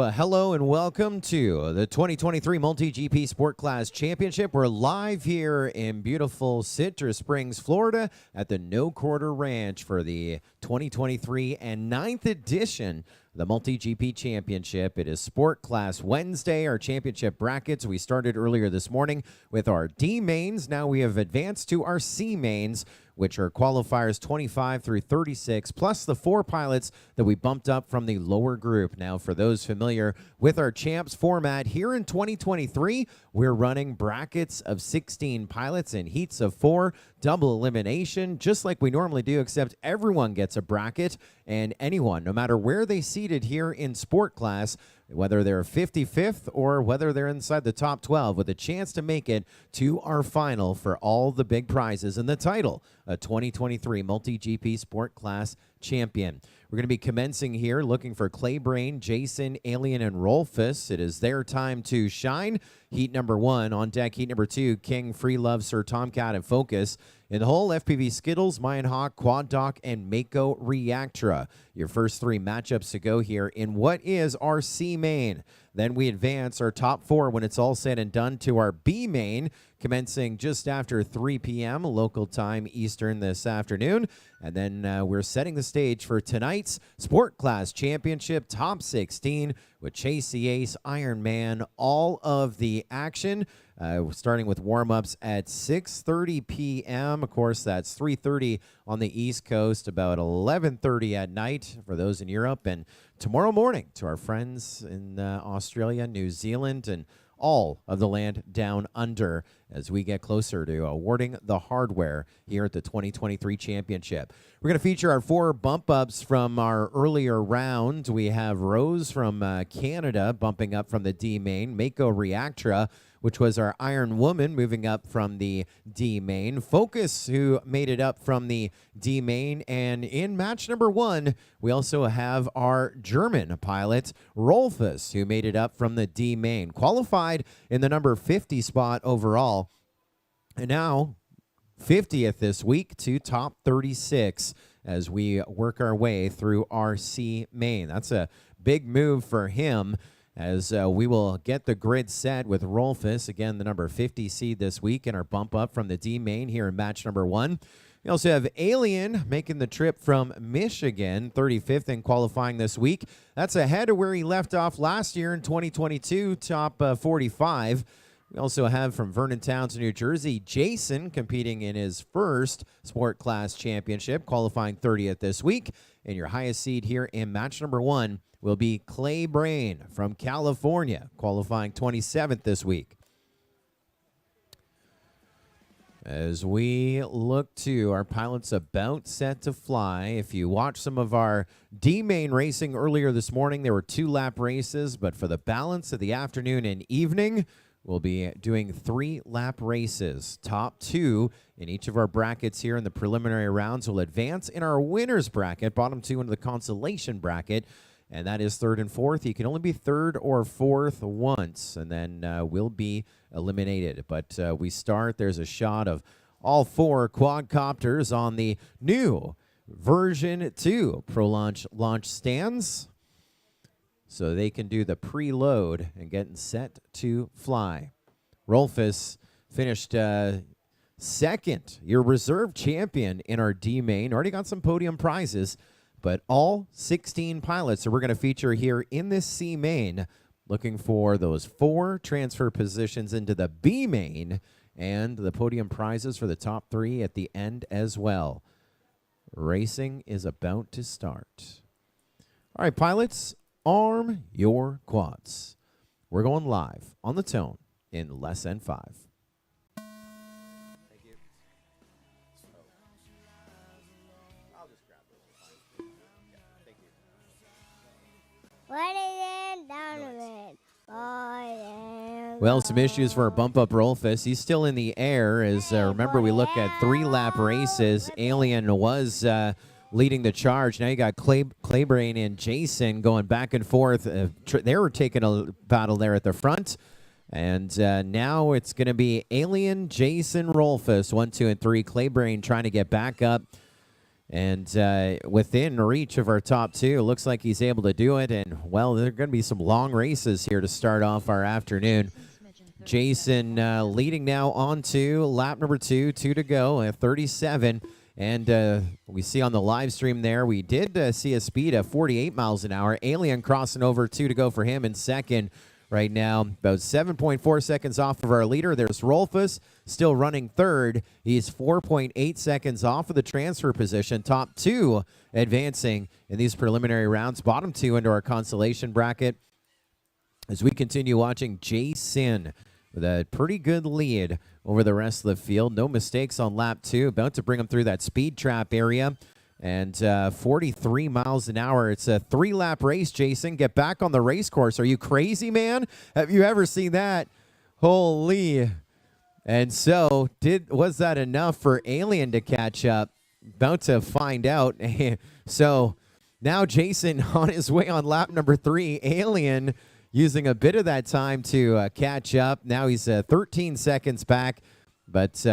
Well, hello and welcome to the 2023 MultiGP Sport Class Championship. We're live here in beautiful Citrus Springs, Florida at the No Quarter Ranch for the 2023 and 9th edition of the MultiGP Championship. It is Sport Class Wednesday, our championship brackets. We started earlier this morning with our D mains. Now we have advanced to our C mains, which are qualifiers 25 through 36, plus the 4 pilots that we bumped up from the lower group. Now, for those familiar with our champs format, here in 2023, we're running brackets of 16 pilots and heats of 4, double elimination, just like we normally do, except everyone gets a bracket, and anyone, no matter where they seated here in sport class, whether they're 55th or whether they're inside the top 12, with a chance to make it to our final for all the big prizes and the title, a 2023 MultiGP Sport Class Champion. We're going to be commencing here looking for Claybrain, Jason, Alien, and Rolfus. It is their time to shine. Heat number 1 on deck. Heat number 2, King, Free Love, Sir Tomcat, and Focus. In the hole, FPV Skittles, Mayan Hawk, Quad Doc, and Mako Reactra. Your first 3 matchups to go here in what is our C main. Then we advance our top 4 when it's all said and done to our B main, commencing just after 3 p.m. local time Eastern this afternoon. And then we're setting the stage for tonight's Sport Class Championship Top 16 with Chase the Ace, Iron Man, all of the action. Starting with warm-ups at 6:30 p.m. Of course, that's 3:30 on the East Coast, about 11:30 at night for those in Europe. And tomorrow morning to our friends in Australia, New Zealand, and all of the land down under as we get closer to awarding the hardware here at the 2023 championship. We're going to feature our 4 bump ups from our earlier round. We have Rose from Canada bumping up from the D main, Mako Reactra, which was our Iron Woman, moving up from the D main. Focus, who made it up from the D main. And in match number 1, we also have our German pilot, Rolfus, who made it up from the D main. Qualified in the number 50 spot overall. And now 50th this week to top 36 as we work our way through our C main. That's a big move for him, as we will get the grid set with Rolfus, again, the number 50 seed this week, and our bump up from the D main here in match number 1. We also have Alien making the trip from Michigan, 35th in qualifying this week. That's ahead of where he left off last year in 2022, top 45. We also have from Vernon Townsend, New Jersey, Jason competing in his first Sport Class Championship, qualifying 30th this week. And your highest seed here in match number 1 will be Claybrain from California, qualifying 27th this week. As we look to our pilots about set to fly, if you watch some of our D main racing earlier this morning, there were 2-lap races, but for the balance of the afternoon and evening, we'll be doing 3-lap races. Top 2 in each of our brackets here in the preliminary rounds will advance in our winner's bracket, bottom 2 into the consolation bracket. And that is 3rd and 4th. You can only be 3rd or 4th once, and then will be eliminated. But we start. There's a shot of all 4 quadcopters on the new version 2 Pro launch stands, so they can do the preload and get set to fly. Rolfus finished 2nd, your reserve champion in our D main. Already got some podium prizes. But all 16 pilots that we're going to feature here in this C main, looking for those 4 transfer positions into the B main and the podium prizes for the top 3 at the end as well. Racing is about to start. All right, pilots, arm your quads. We're going live on the tone in less than 5. Well, some issues for our bump-up Rolfus. He's still in the air as, remember, we look at 3-lap races. Alien was leading the charge. Now you got Claybrain and Jason going back and forth. They were taking a battle there at the front. And now it's going to be Alien, Jason, Rolfus, 1, 2, and 3. Claybrain trying to get back up And within reach of our top two, looks like he's able to do it. And, well, there are going to be some long races here to start off our afternoon. Jason leading now on to lap number 2, 2 to go at 37. And we see on the live stream there, we did see a speed of 48 miles an hour. Alien crossing over, 2 to go for him in second. Right now, about 7.4 seconds off of our leader. There's Rolfus, still running third. He's 4.8 seconds off of the transfer position. Top two advancing in these preliminary rounds. Bottom two into our consolation bracket. As we continue watching Jason with a pretty good lead over the rest of the field. No mistakes on lap 2. About to bring him through that speed trap area. And 43 miles an hour. It's a 3-lap race, Jason. Get back on the race course. Are you crazy, man? Have you ever seen that? Holy. And so, was that enough for Alien to catch up? About to find out. So, now Jason on his way on lap number 3. Alien using a bit of that time to catch up. Now he's 13 seconds back. But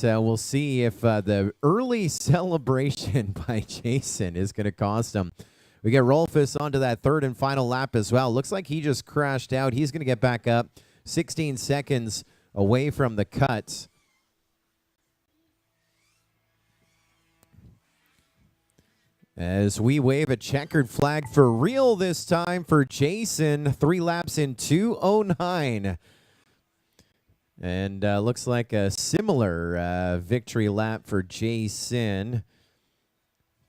we'll see if the early celebration by Jason is going to cost him. We get Rolfus onto that third and final lap as well. Looks like he just crashed out. He's going to get back up 16 seconds away from the cut. As we wave a checkered flag for real this time for Jason. 3 laps in 2:09. And looks like a similar victory lap for Jason.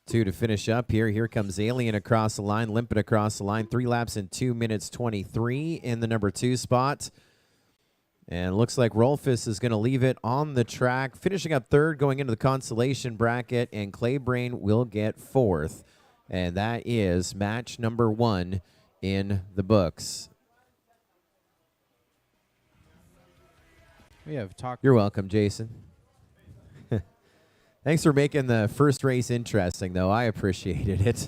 2 to finish up here. Here comes Alien across the line, limping across the line. 3 laps in 2 minutes 23 in the number 2 spot. And looks like Rolfus is going to leave it on the track. Finishing up third, going into the consolation bracket. And Claybrain will get fourth. And that is match number 1 in the books. We have talked. You're welcome, Jason. Thanks for making the first race interesting, though. I appreciated it.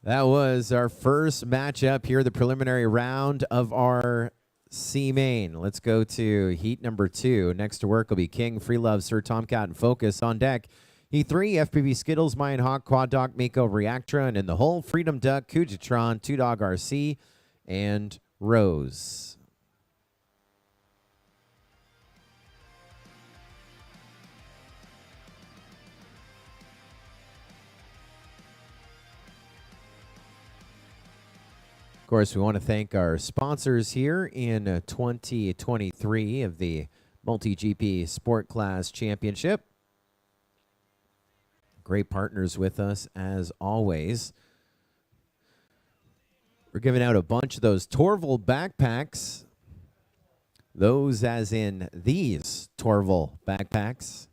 That was our first matchup here, the preliminary round of our C main. Let's go to heat number 2. Next to work will be King, Free Love, Sir Tomcat, and Focus on deck. Heat 3, FPV Skittles, Mayan Hawk, Quad Dog, Mako, Reactra, and in the hole, Freedom Duck, Kujatron, 2 Dog RC, and Rose. Of course, we want to thank our sponsors here in 2023 of the MultiGP Sport Class Championship. Great partners with us as always. We're giving out a bunch of those Torval backpacks. Those as in these Torval backpacks.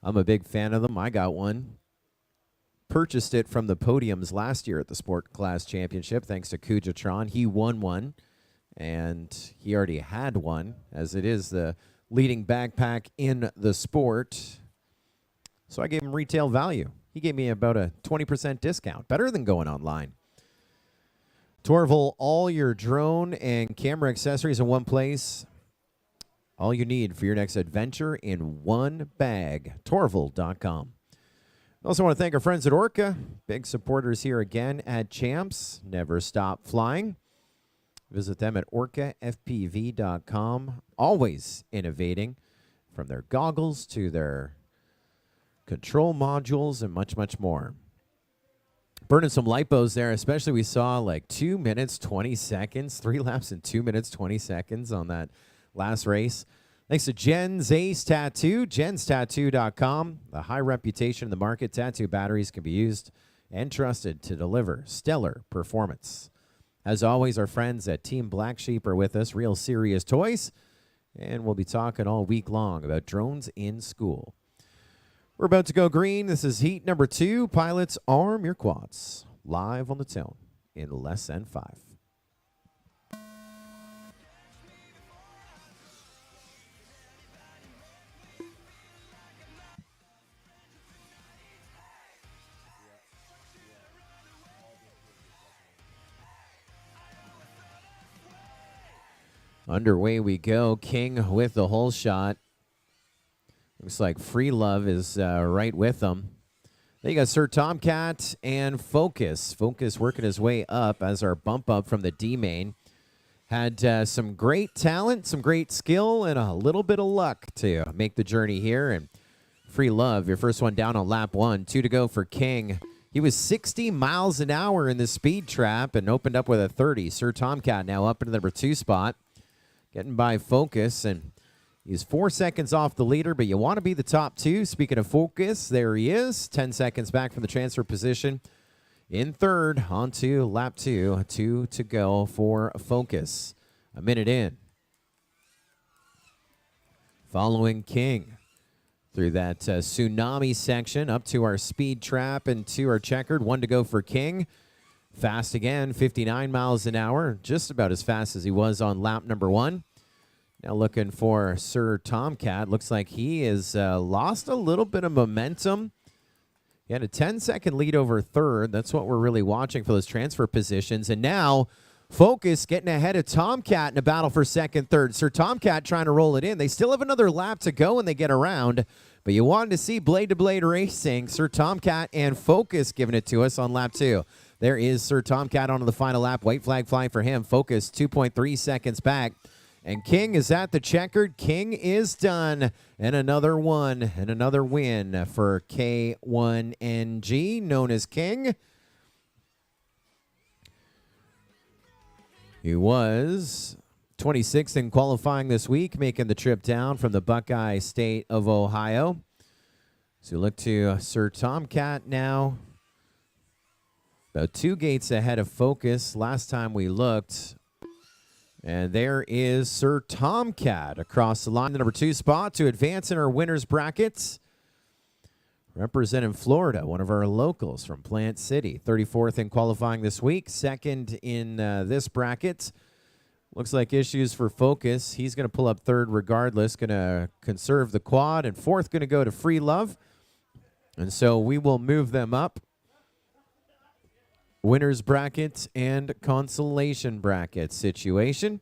I'm a big fan of them. I got one. Purchased it from the Podiums last year at the Sport Class Championship, thanks to Kujatron. He won one, and he already had one, as it is the leading backpack in the sport. So I gave him retail value. He gave me about a 20% discount, better than going online. Torval, all your drone and camera accessories in one place. All you need for your next adventure in one bag. Torval.com. I also want to thank our friends at Orca, big supporters here again at Champs. Never stop flying. Visit them at orcafpv.com. Always innovating, from their goggles to their control modules and much, much more. Burning some lipos there, especially we saw like 2 minutes, 20 seconds, 3 laps in 2 minutes, 20 seconds on that last race. Thanks to Jen's Ace Tattoo, jenstattoo.com. A high reputation in the market. Tattoo batteries can be used and trusted to deliver stellar performance. As always, our friends at Team Black Sheep are with us. Real serious toys. And we'll be talking all week long about drones in school. We're about to go green. This is heat number 2. Pilots, arm your quads. Live on the tone in less than 5. Underway we go. King with the hole shot. Looks like Free Love is right with them. Then you got Sir Tomcat and Focus. Focus working his way up as our bump up from the D main. Had some great talent, some great skill, and a little bit of luck to make the journey here. And Free Love, your first one down on lap 1. 2 to go for King. He was 60 miles an hour in the speed trap and opened up with a 30. Sir Tomcat now up into the number 2 spot. Getting by Focus, and he's 4 seconds off the leader, but you want to be the top 2. Speaking of Focus, there he is. 10 seconds back from the transfer position. In third, on to lap 2. 2 to go for Focus. A minute in. Following King through that tsunami section up to our speed trap and to our checkered. 1 to go for King. Fast again, 59 miles an hour. Just about as fast as he was on lap number 1. Now looking for Sir Tomcat. Looks like he has lost a little bit of momentum. He had a 10-second lead over third. That's what we're really watching for those transfer positions. And now Focus getting ahead of Tomcat in a battle for second, third. Sir Tomcat trying to roll it in. They still have another lap to go when they get around. But you wanted to see blade-to-blade racing. Sir Tomcat and Focus giving it to us on lap 2. There is Sir Tomcat onto the final lap. White flag flying for him. Focus 2.3 seconds back. And King is at the checkered. King is done. And another one and another win for K1NG, known as King. He was 26th in qualifying this week, making the trip down from the Buckeye State of Ohio. So look to Sir Tomcat now. About 2 gates ahead of Focus last time we looked. And there is Sir Tomcat across the line, the number 2 spot to advance in our winners brackets. Representing Florida, one of our locals from Plant City. 34th in qualifying this week, 2nd in this bracket. Looks like issues for Focus. He's going to pull up 3rd regardless, going to conserve the quad, and 4th going to go to Free Love. And so we will move them up. Winners bracket and consolation bracket situation.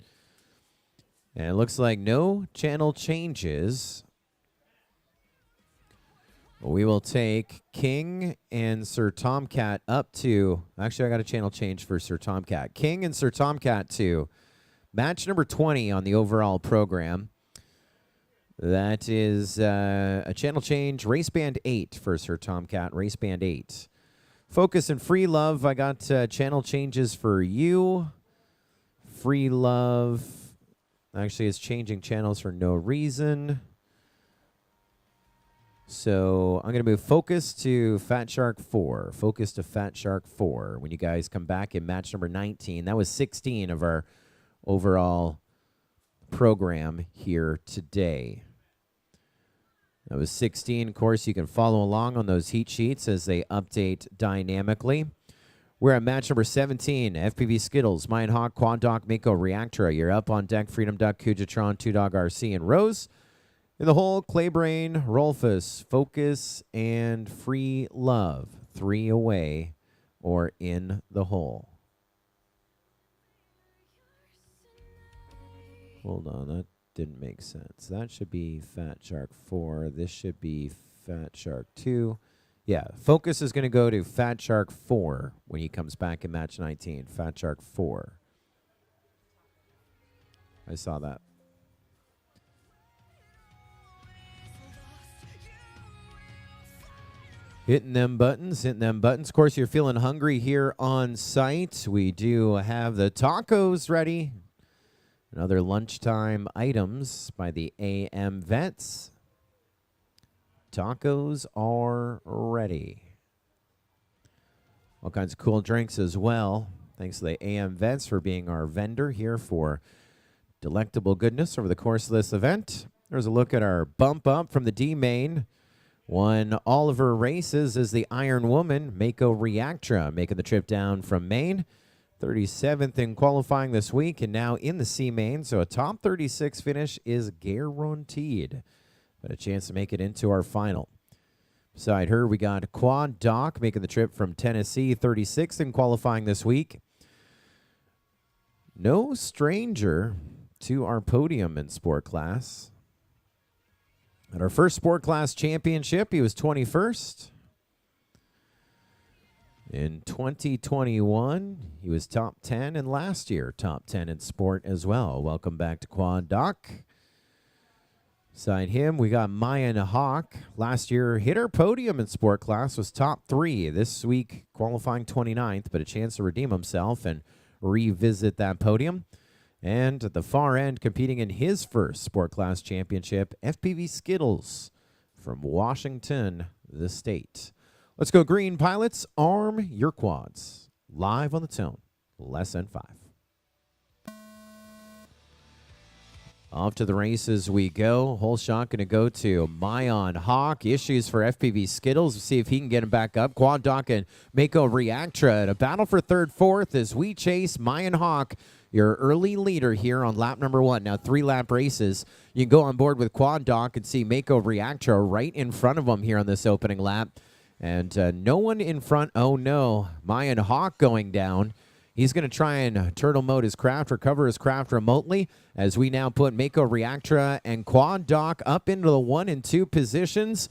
And it looks like no channel changes. We will take King and Sir Tomcat up to... Actually, I got a channel change for Sir Tomcat. King and Sir Tomcat to match number 20 on the overall program. That is a channel change. Race band 8 for Sir Tomcat. Race band 8. Focus and Free Love, I got channel changes for you. Free Love actually is changing channels for no reason. So I'm going to move Focus to Fat Shark 4. Focus to Fat Shark 4. When you guys come back in match number 19, that was 16 of our overall program here today. That was 16. Of course, you can follow along on those heat sheets as they update dynamically. We're at match number 17. FPV Skittles, Mayan Hawk, Quad Doc, Mako, Reactra. You're up on deck. Freedom Duck, Kujatron, 2Dog RC, and Rose. In the hole, Claybrain, Rolfus, Focus, and Free Love. 3 away or in the hole. Hold on, that didn't make sense. That should be Fat Shark 4. This should be Fat Shark 2. Yeah, Focus is going to go to Fat Shark 4 when he comes back in match 19. Fat Shark 4. I saw that. Hitting them buttons, hitting them buttons. Of course, you're feeling hungry here on site. We do have the tacos ready. And other lunchtime items by the AM Vets. Tacos are ready. All kinds of cool drinks as well. Thanks to the AM Vets for being our vendor here for delectable goodness over the course of this event. There's a look at our bump up from the D main. Won all of her races as the Iron Woman, Mako Reactra, making the trip down from Maine. 37th in qualifying this week and now in the C main, so a top 36 finish is guaranteed. But a chance to make it into our final. Beside her, we got Quad Doc making the trip from Tennessee, 36th in qualifying this week. No stranger to our podium in sport class. At our first Sport Class Championship, he was 21st. In 2021, he was top 10, and last year, top 10 in sport as well. Welcome back to Quad Doc. Beside him, we got Mayan Hawk. Last year, hit our podium in sport class, was top 3. This week, qualifying 29th, but a chance to redeem himself and revisit that podium. And at the far end, competing in his first sport class championship, FPV Skittles from Washington, the state. Let's go green, pilots. Arm your quads. Live on the tone. Less than 5. Off to the races we go. Whole shot going to go to Mayan Hawk. Issues for FPV Skittles. We'll see if he can get him back up. Quad Doc and Mako Reactra in a battle for third, fourth as we chase Mayan Hawk, your early leader here on lap number 1. Now 3-lap races. You can go on board with Quad Doc and see Mako Reactra right in front of him here on this opening lap. And no one in front. Oh, no. Mayan Hawk going down. He's going to try and turtle mode his craft, recover his craft remotely, as we now put Mako Reactra and Quad Doc up into the 1 and 2 positions,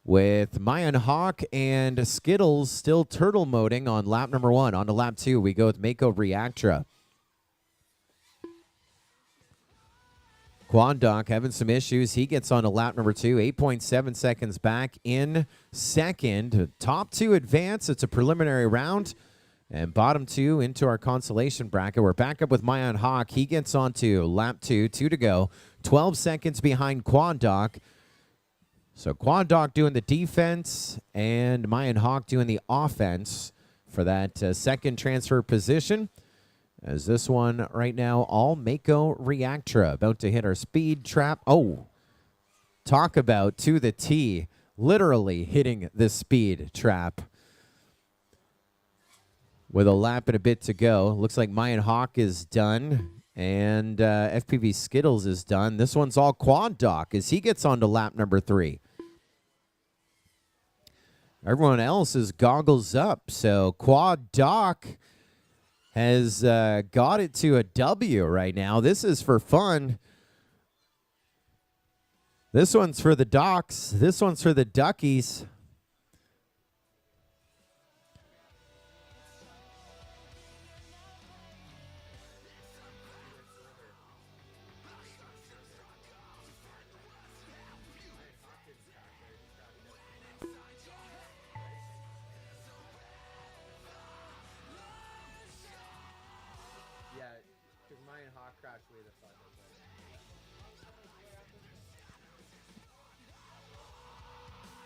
with Mayan Hawk and Skittles still turtle moding on lap number 1. On to lap 2, we go with Mako Reactra. Quad Doc having some issues. He gets on to lap number 2, 8.7 seconds back in second. Top 2 advance. It's a preliminary round. And bottom 2 into our consolation bracket. We're back up with Mayan Hawk. He gets on to lap 2, 2 to go. 12 seconds behind Quad Doc. So Quad Doc doing the defense and Mayan Hawk doing the offense for that second transfer position. As this one right now, all Mako Reactra about to hit our speed trap. Oh, talk about to the T, literally hitting the speed trap. With a lap and a bit to go. Looks like Mayan Hawk is done. And FPV Skittles is done. This one's all Quad Doc as he gets on to lap number 3. Everyone else is goggles up. So Quad Doc has got it to a W right now. This is for fun. This one's for the Docs. This one's for the Duckies.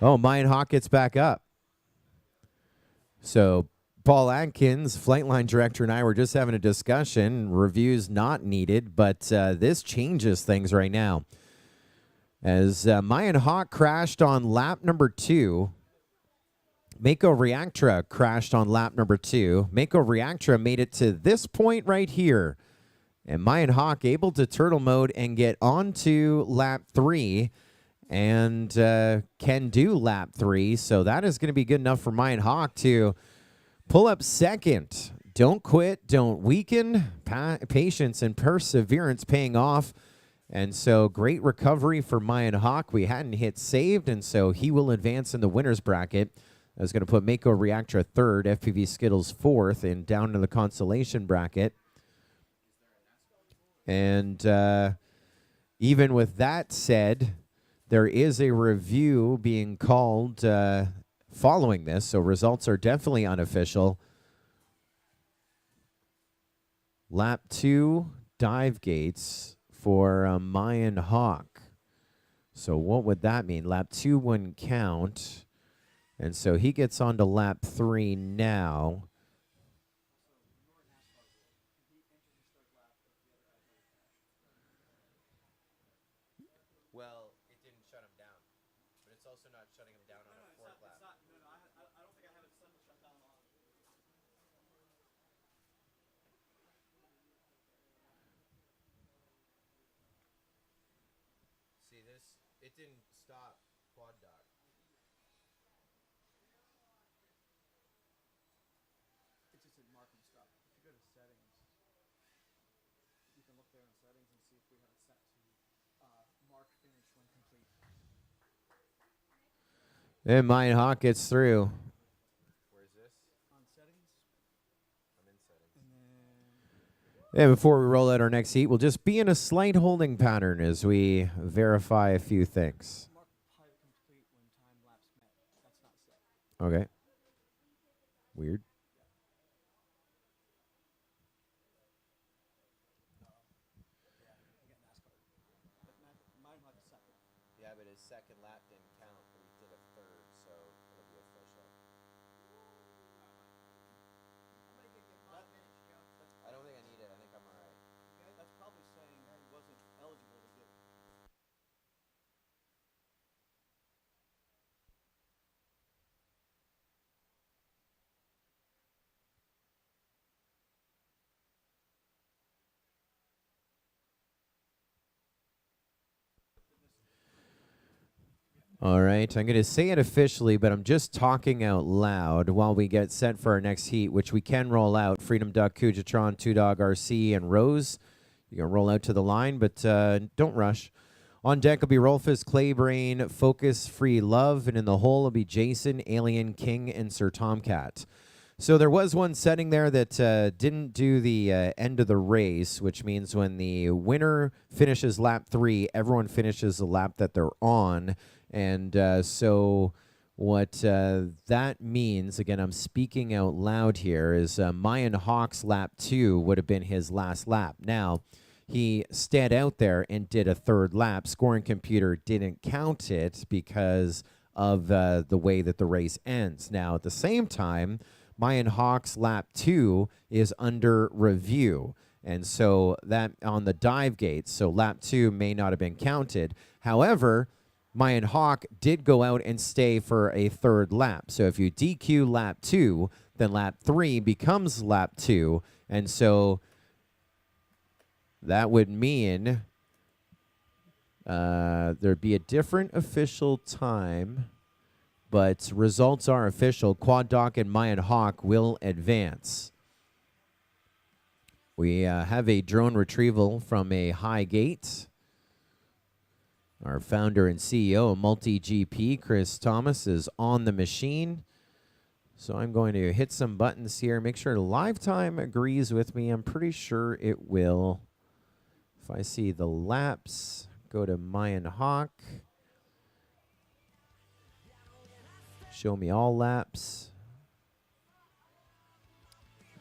Oh, Mayan Hawk gets back up. So Paul Atkins, flight line director, and I were just having a discussion. Reviews not needed, but this changes things right now. As Mayan Hawk crashed on lap number 2. Mako Reactra crashed on lap number 2. Mako Reactra made it to this point right here. And Mayan Hawk able to turtle mode and get onto lap 3. And can do lap 3. So that is going to be good enough for Mayan Hawk to pull up second. Don't quit. Don't weaken. Patience and perseverance paying off. And so great recovery for Mayan Hawk. We hadn't hit saved, and so he will advance in the winner's bracket. I was going to put Mako Reactra 3rd, FPV Skittles 4th, and down to the consolation bracket. And even with that said, there is a review being called following this, so results are definitely unofficial. Lap 2 dive gates for Mayan Hawk. So what would that mean? Lap 2 wouldn't count. And so he gets on to lap 3 now. Well, it didn't shut him down, but it's also not shutting him down on a 4th lap. I don't think I have it set to shut down on. See this? It didn't stop Quad Doc. It just said mark and stop. If you go to settings, you can look there in settings and see if we have it set to mark finish when complete. And Mayan Hawk gets through. On settings. And then And before we roll out our next heat, we'll just be in a slight holding pattern as we verify a few things. mark pilot complete when time lapse met. That's not set. Okay. Weird. Mine like second. Yeah, but his second lap didn't count, but he did a third, so it'll be official. I'm gonna give you 5 minutes, Joe. I don't think I need it. I think I'm all right. That's probably saying he wasn't eligible to get. All right, I'm going to say it officially, but I'm just talking out loud while we get set for our next heat, which we can roll out. Freedom Duck, Kujatron, Two Dog, RC, and Rose. You can roll out to the line, but don't rush. On deck will be Rolfus, Claybrain, Focus, Free Love, and in the hole will be Jason, Alien, King, and Sir Tomcat. So there was one setting there that didn't do the end of the race, which means when the winner finishes lap 3, everyone finishes the lap that they're on. And so what that means, again, I'm speaking out loud here, is Mayan Hawk's lap 2 would have been his last lap. Now, he stayed out there and did a third lap. Scoring computer didn't count it because of the way that the race ends. Now, at the same time, Mayan Hawk's lap 2 is under review. And so that on the dive gates, so lap 2 may not have been counted. However, Mayan Hawk did go out and stay for a third lap. So if you DQ lap 2, then lap 3 becomes lap 2. And so that would mean there'd be a different official time, but results are official. Quad Doc and Mayan Hawk will advance. We have a drone retrieval from a high gate. Our founder and CEO of MultiGP, Chris Thomas, is on the machine. So I'm going to hit some buttons here. Make sure live time agrees with me. I'm pretty sure it will. If I see the laps, go to Mayan Hawk. Show me all laps.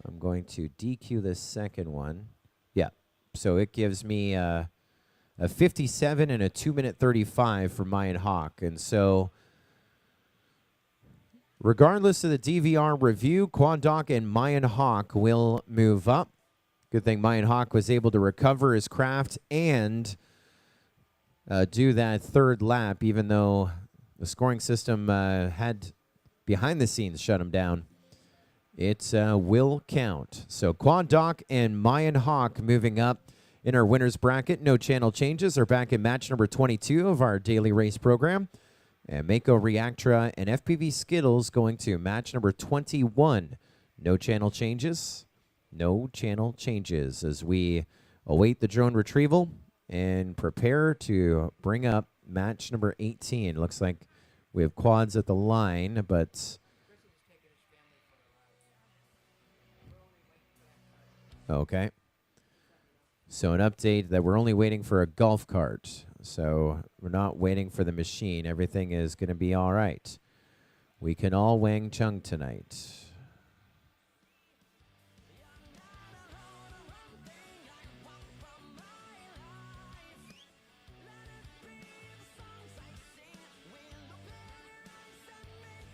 I'm going to DQ the second one. Yeah, so it gives me a 57 and a 2-minute 35 for Mayan Hawk. And so regardless of the DVR review, Quad Doc and Mayan Hawk will move up. Good thing Mayan Hawk was able to recover his craft and do that third lap, even though the scoring system had behind the scenes shut him down. It will count. So Quad Doc and Mayan Hawk moving up in our winners bracket. No channel changes. Are back in match number 22 of our daily race program. And Mako Reactra and FPV Skittles going to match number 21. No channel changes. No channel changes as we await the drone retrieval and prepare to bring up match number 18. Looks like we have quads at the line, but okay. So an update that we're only waiting for a golf cart. So we're not waiting for the machine. Everything is going to be all right. We can all Wang Chung tonight.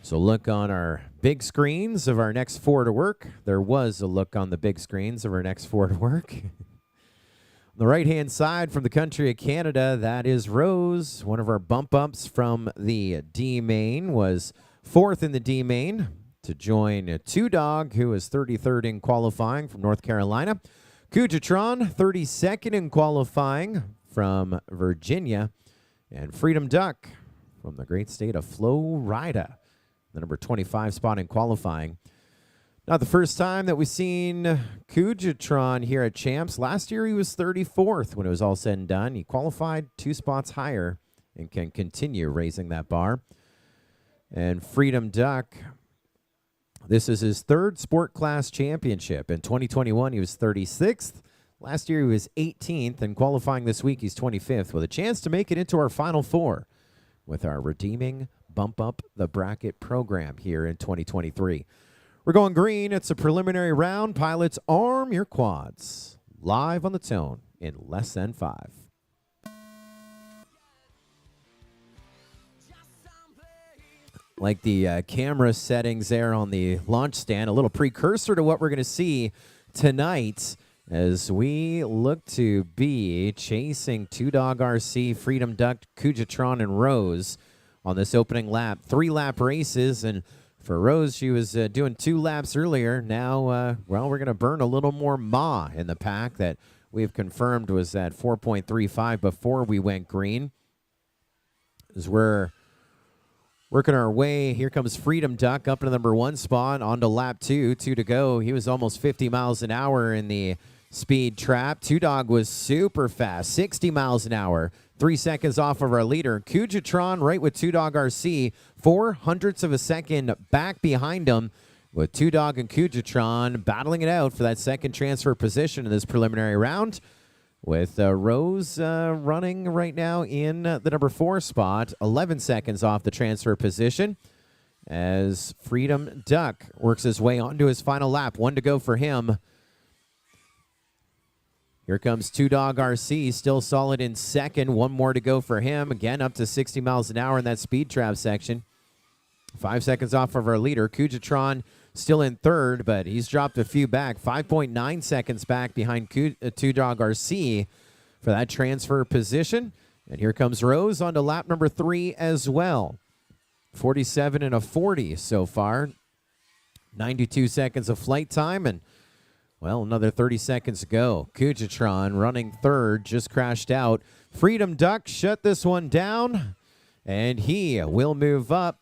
So look on our big screens of our next 4 to work. There was a look on the big screens of our next 4 to work. On the right-hand side from the country of Canada, that is Rose. One of our bump-ups from the D main was 4th in the D main to join Two Dog, who is 33rd in qualifying from North Carolina. Kujatron, 32nd in qualifying from Virginia. And Freedom Duck from the great state of Florida, the number 25 spot in qualifying. Not the first time that we've seen Kujatron here at Champs. Last year he was 34th when it was all said and done. He qualified 2 spots higher and can continue raising that bar. And Freedom Duck, this is his third sport class championship. In 2021, he was 36th. Last year, he was 18th. And qualifying this week, he's 25th with a chance to make it into our Final Four with our redeeming Bump Up the Bracket program here in 2023. We're going green. It's a preliminary round. Pilots, arm your quads. Live on the tone in less than 5. Like the camera settings there on the launch stand, a little precursor to what we're going to see tonight as we look to be chasing Two Dog RC, Freedom Duck, Kujatron, and Rose on this opening lap. 3-lap races, and for Rose, she was doing 2 laps earlier. Now, well, we're going to burn a little more Ma in the pack that we've confirmed was at 4.35 before we went green. As we're working our way, here comes Freedom Duck up to the number 1 spot, onto lap 2, 2 to go. He was almost 50 miles an hour in the speed trap. Two Dog was super fast, 60 miles an hour, 3 seconds off of our leader. Kujatron right with Two Dog RC, 0.04 of a second back behind him, with Two Dog and Kujatron battling it out for that second transfer position in this preliminary round, with Rose running right now in the number 4 spot, 11 seconds off the transfer position, as Freedom Duck works his way onto his final lap. 1 to go for him. Here comes Two Dog RC, still solid in second. 1 more to go for him. Again, up to 60 miles an hour in that speed trap section. 5 seconds off of our leader. Kujatron still in third, but he's dropped a few back. 5.9 seconds back behind Two Dog RC for that transfer position. And here comes Rose onto lap number 3 as well. 47 and a 40 so far. 92 seconds of flight time, and well, another 30 seconds to go. Kujatron running third, just crashed out. Freedom Duck shut this one down, and he will move up.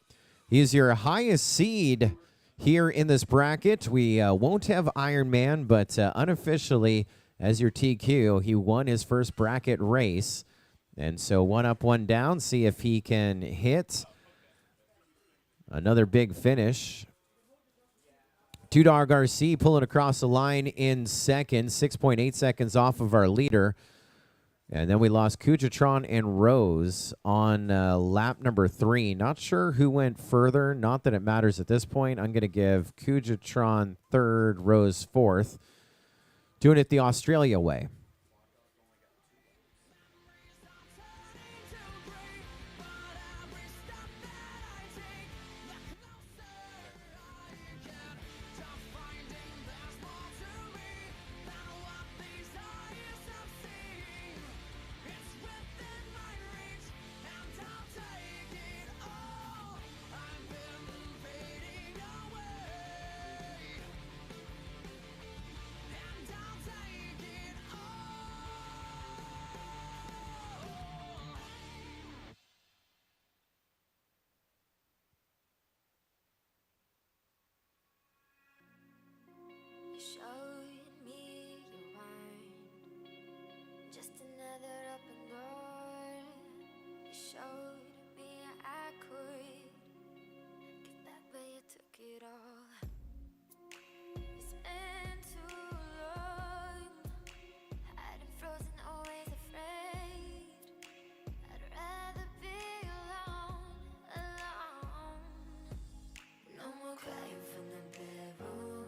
He's your highest seed here in this bracket. We won't have Iron Man, but unofficially, as your TQ, he won his first bracket race. And so 1 up, 1 down. See if he can hit another big finish. Two Dog RC pulling across the line in second, 6.8 seconds off of our leader. And then we lost Kujatron and Rose on lap number 3. Not sure who went further. Not that it matters at this point. I'm going to give Kujatron third, Rose fourth. Doing it the Australia way. Showed me your wine, just another open door. You showed me I could give back, but you took it all. You spent too long hiding frozen, always afraid. I'd rather be alone, alone. No more crying from the bedroom.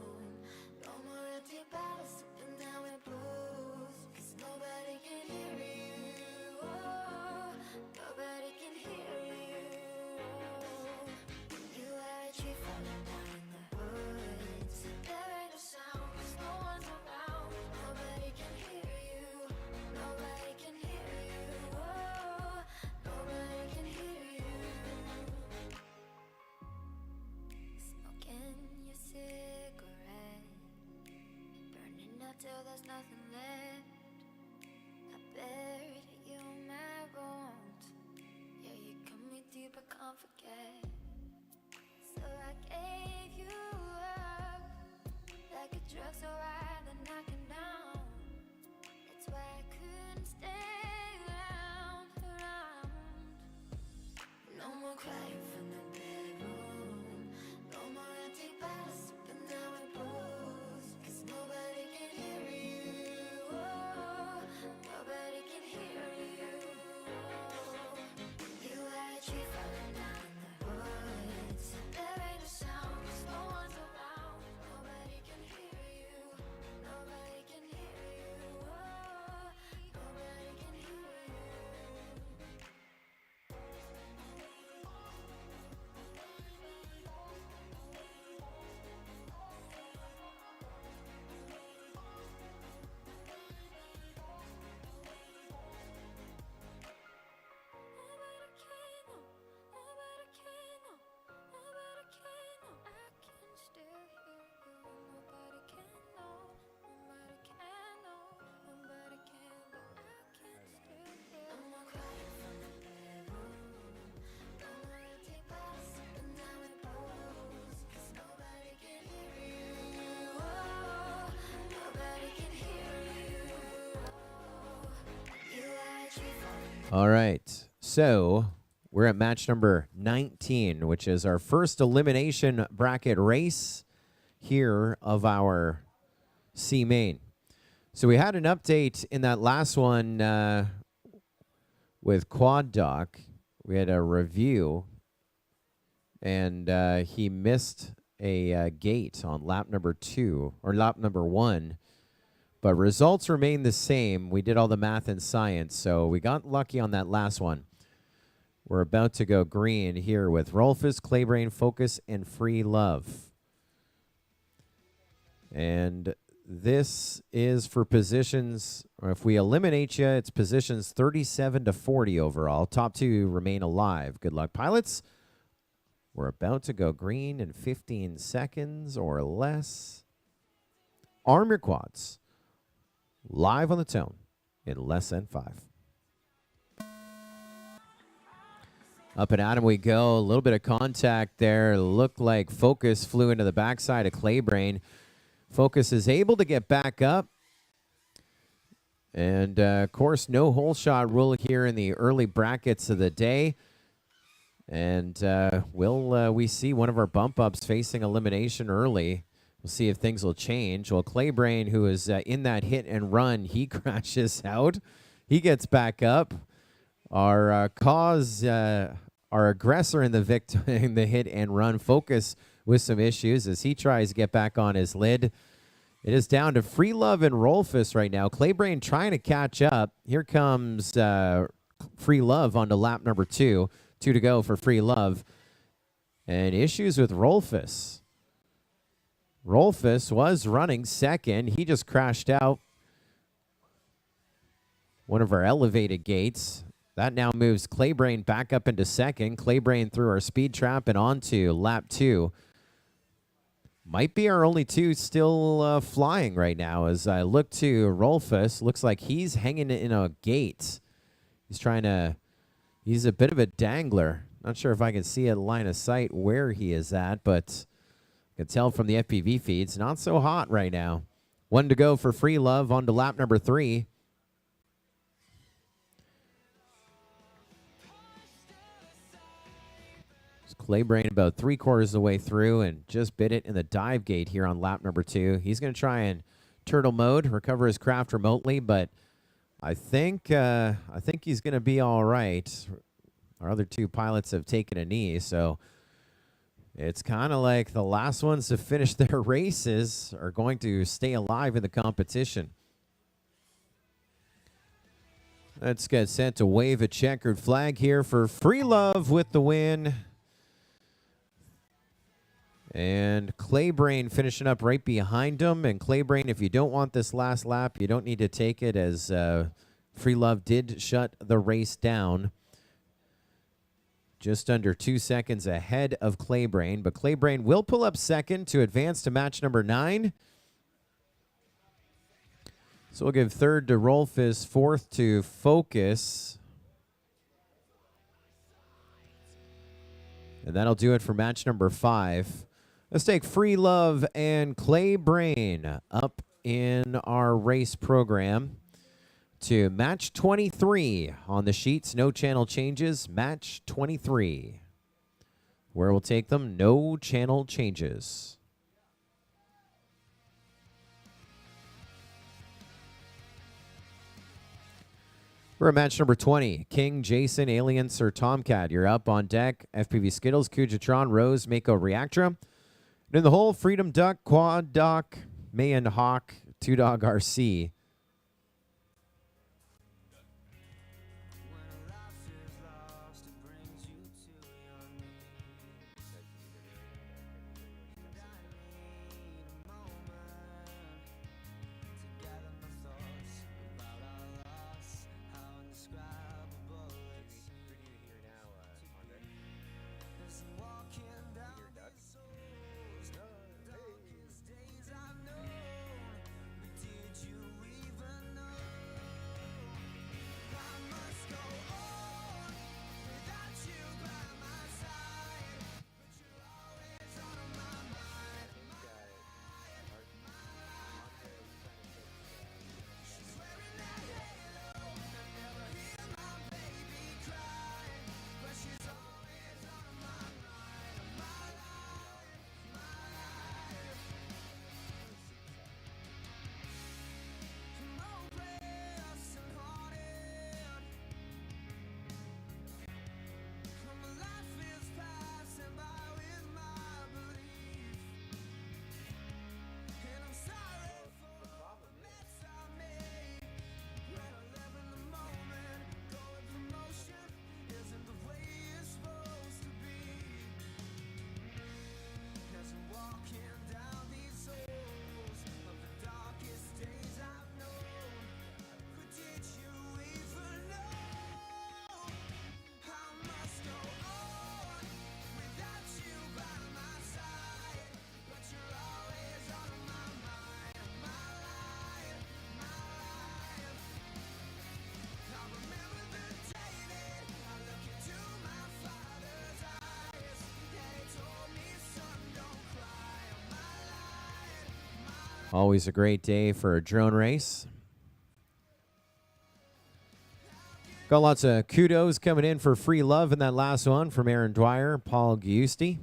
No more empty bottles, sipping down with booze. 'Cause nobody can hear you. Oh, nobody can hear you. You are a tree falling down in the woods. There ain't no sound 'cause no one's around. Nobody can hear you. Nobody can hear you. Oh, nobody can hear you. Smoking your cigarette, burning up till there's nothing left. I buried you in my bones. Yeah, you cut me deep, I can't forget. So I gave you up like a drug so high that knocking down. That's why I couldn't stay around. No more crying from the bedroom. All right. So we're at match number 19, which is our first elimination bracket race here of our C main. So we had an update in that last one with Quad Doc. We had a review, and he missed a gate on lap number 2 or lap number 1. But results remain the same. We did all the math and science, so we got lucky on that last one. We're about to go green here with Rolfus, Claybrain, Focus, and Free Love. And this is for positions, or if we eliminate you, it's positions 37 to 40 overall. Top 2 remain alive. Good luck, pilots. We're about to go green in 15 seconds or less. Arm your quads. Live on the tone in less than 5. Up and at him we go. A little bit of contact there. Looked like Focus flew into the backside of Claybrain. Focus is able to get back up. And, of course, no hole shot rule here in the early brackets of the day. And will we see one of our bump-ups facing elimination early? We'll see if things will change. Well, Claybrain, who is in that hit and run, he crashes out. He gets back up. Our our aggressor in the victim in the hit and run, Focus with some issues as he tries to get back on his lid. It is down to Free Love and Rolfus right now. Claybrain trying to catch up. Here comes Free Love onto lap number 2. 2 to go for Free Love. And issues with Rolfus. Rolfus was running second. He just crashed out one of our elevated gates. That now moves Claybrain back up into second. Claybrain through our speed trap and onto lap 2. Might be our only 2 still flying right now. As I look to Rolfus, looks like he's hanging in a gate. He's a bit of a dangler. Not sure if I can see a line of sight where he is at, but I can tell from the FPV feeds, not so hot right now. 1 to go for Free Love on to lap number 3. Claybrain about 3/4 of the way through and just bit it in the dive gate here on lap number 2. He's going to try and turtle mode, recover his craft remotely, but I think he's going to be all right. Our other 2 pilots have taken a knee, so it's kind of like the last ones to finish their races are going to stay alive in the competition. Let's get set to wave a checkered flag here for Free Love with the win. And Claybrain finishing up right behind him. And Claybrain, if you don't want this last lap, you don't need to take it, as Free Love did shut the race down. Just under 2 seconds ahead of Claybrain. But Claybrain will pull up second to advance to match number 9. So we'll give third to Rolfus, fourth to Focus. And that'll do it for match number 5. Let's take Free Love and Claybrain up in our race program to match 23 on the sheets. No channel changes. Match 23. Where we'll take them, no channel changes. We're at match number 20. King, Jason, Alien, Sir Tomcat. You're up on deck. FPV Skittles, Kujatron, Rose, Mako, Reactra. And in the hole, Freedom Duck, Quad Doc, Mayan Hawk, 2Dog RC. Always a great day for a drone race. Got lots of kudos coming in for free love in that last one from Aaron Dwyer, Paul Giusti.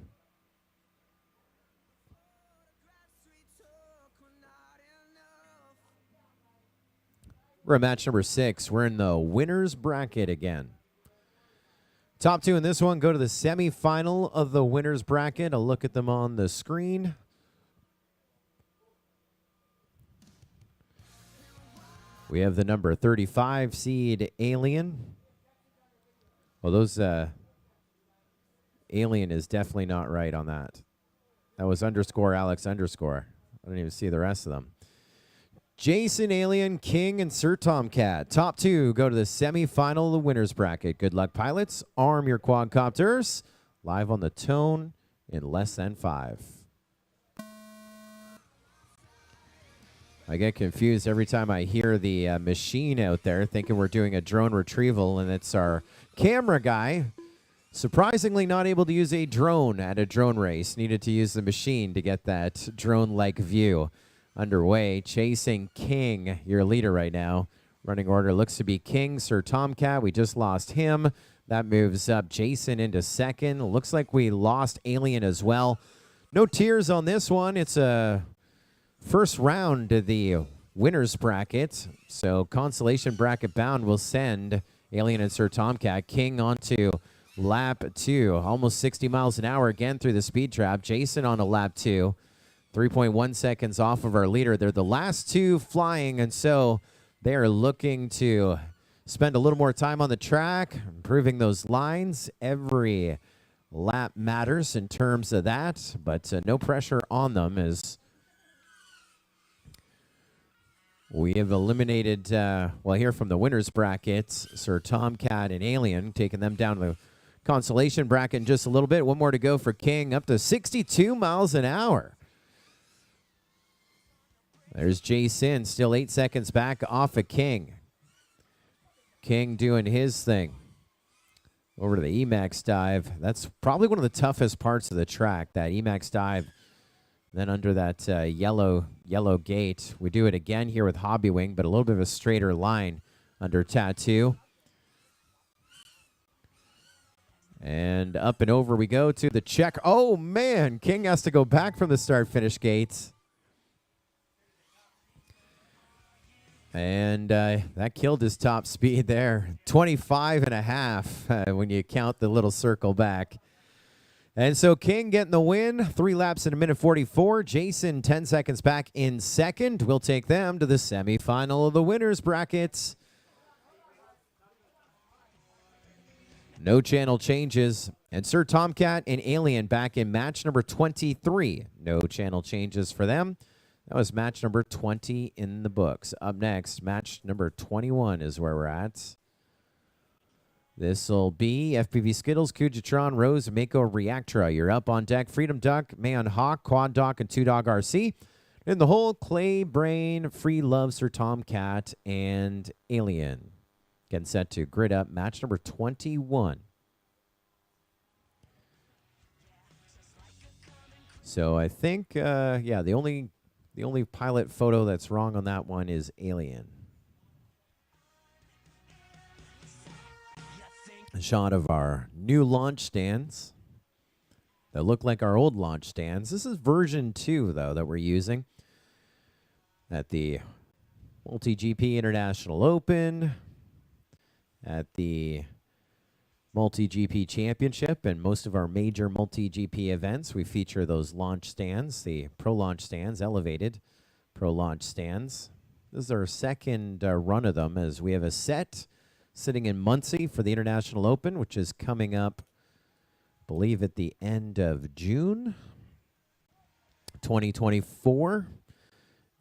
We're at match number 6. We're in the winner's bracket again. Top 2 in this one go to the semifinal of the winner's bracket. I'll look at them on the screen. We have the number 35 seed Alien. Well, those Alien is definitely not right on that. That was underscore Alex underscore. I don't even see the rest of them. Jason, Alien, King, and Sir Tomcat. Top 2 go to the semifinal of the winner's bracket. Good luck, pilots. Arm your quadcopters. Live on the tone in less than 5. I get confused every time I hear the machine out there thinking we're doing a drone retrieval, and it's our camera guy. Surprisingly not able to use a drone at a drone race. Needed to use the machine to get that drone-like view underway. Chasing King, your leader right now. Running order looks to be King, Sir Tomcat. We just lost him. That moves up Jason into second. Looks like we lost Alien as well. No tears on this one. It's a first round of the winner's bracket. So consolation bracket bound will send Alien and Sir Tomcat. King onto lap 2. Almost 60 miles an hour again through the speed trap. Jason on a lap 2. 3.1 seconds off of our leader. They're the last 2 flying, and so they are looking to spend a little more time on the track, improving those lines. Every lap matters in terms of that, but no pressure on them as we have eliminated, well, here from the winner's brackets, Sir Tomcat and Alien, taking them down to the consolation bracket in just a little bit. One more to go for King, up to 62 miles an hour. There's Jason, still 8 seconds back off of King. King doing his thing. Over to the Emax dive. That's probably one of the toughest parts of the track, that Emax dive. Then under that yellow gate. We do it again here with Hobby Wing, but a little bit of a straighter line under Tattoo. And up and over we go to the check. Oh, man. King has to go back from the start-finish gates. And that killed his top speed there. 25.5 when you count the little circle back. And so King getting the win. 3 laps in 1:44. Jason 10 seconds back in second. We'll take them to the semifinal of the winner's brackets. No channel changes. And Sir Tomcat and Alien back in match number 23. No channel changes for them. That was match number 20 in the books. Up next, match number 21 is where we're at. This will be FPV Skittles, Kujatron, Rose, Mako, Reactra. You're up on deck. Freedom Duck, Man Hawk, Quad Doc, and 2 Dog RC. In the hole, Clay, Brain, Free Love, Sir Tomcat, and Alien. Getting set to grid up match number 21. So I think, yeah, the only pilot photo that's wrong on that one is Alien. A shot of our new launch stands that look like our old launch stands. This is version 2, though, that we're using at the MultiGP International Open, at the MultiGP Championship, and most of our major MultiGP events. We feature those launch stands, the Pro Launch stands, elevated Pro Launch stands. This is our second run of them, as we have a set sitting in Muncie for the International Open, which is coming up, I believe, at the end of June 2024.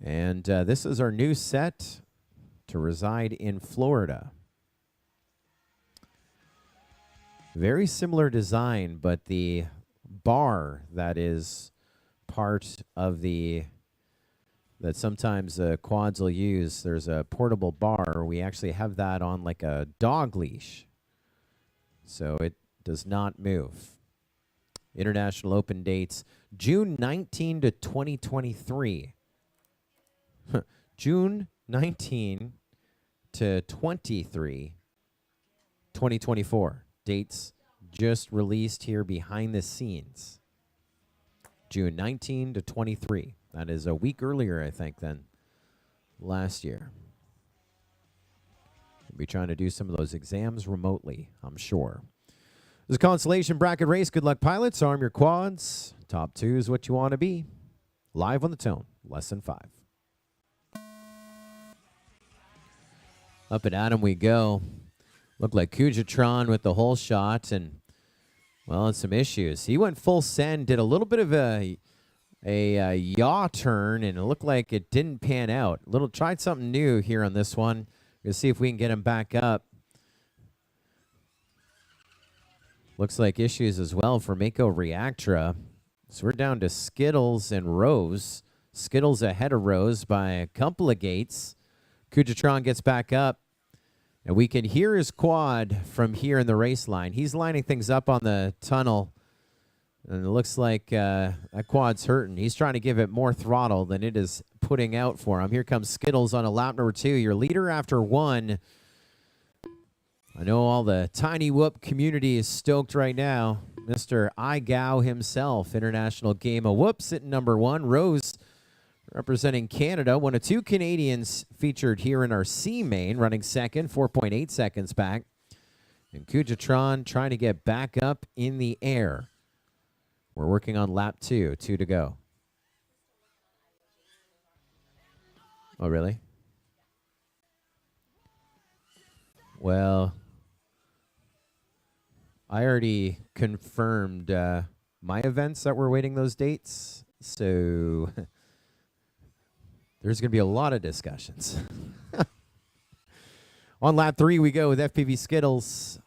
And this is our new set to reside in Florida. Very similar design, but the bar that is part of that sometimes quads will use, there's a portable bar. We actually have that on like a dog leash, so it does not move. International Open dates June 19 to 2023. June 19 to 23, 2024. Dates just released here behind the scenes. June 19 to 23. That is a week earlier, I think, than last year. We'll be trying to do some of those exams remotely, I'm sure. This is a consolation bracket race. Good luck, pilots. Arm your quads. Top 2 is what you want to be. Live on the tone. Lesson 5. Up and at him we go. Looked like Kujatron with the hole shot, and, well, some issues. He went full send, did a little bit of a yaw turn, and it looked like it didn't pan out. Tried something new here on this one. We'll see if we can get him back up. Looks like issues as well for Mako Reactra. So we're down to Skittles and Rose. Skittles ahead of Rose by a couple of gates. Kujatron gets back up, and we can hear his quad from here in the race line. He's lining things up on the tunnel, and it looks like that quad's hurting. He's trying to give it more throttle than it is putting out for him. Here comes Skittles on a lap number 2. Your leader after 1. I know all the Tiny Whoop community is stoked right now. Mr. Igao himself, International Game of Whoop, sitting number 1. Rose representing Canada, one of 2 Canadians featured here in our C main, running second, 4.8 seconds back. And Kujatron trying to get back up in the air. We're working on lap 2, 2 to go. Oh, really? Well, I already confirmed my events that we're waiting those dates, so there's going to be a lot of discussions. On lap 3, we go with FPV Skittles.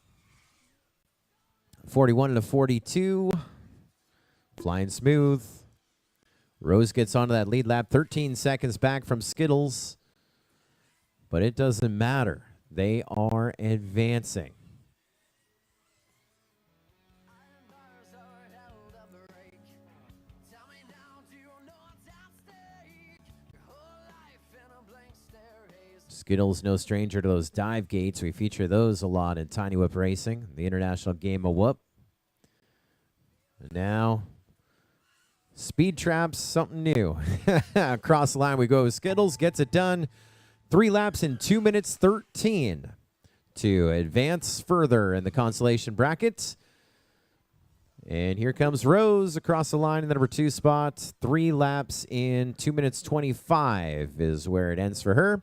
41 to 42. Flying smooth. Rose gets onto that lead lap, 13 seconds back from Skittles. But it doesn't matter. They are advancing. Skittles no stranger to those dive gates. We feature those a lot in Tiny Whoop Racing, the International Game of Whoop. And now, speed traps, something new. Across the line we go. Skittles gets it done. 3 laps in 2 minutes 13 to advance further in the consolation bracket. And here comes Rose across the line in the number 2 spot. 3 laps in 2 minutes 25 is where it ends for her.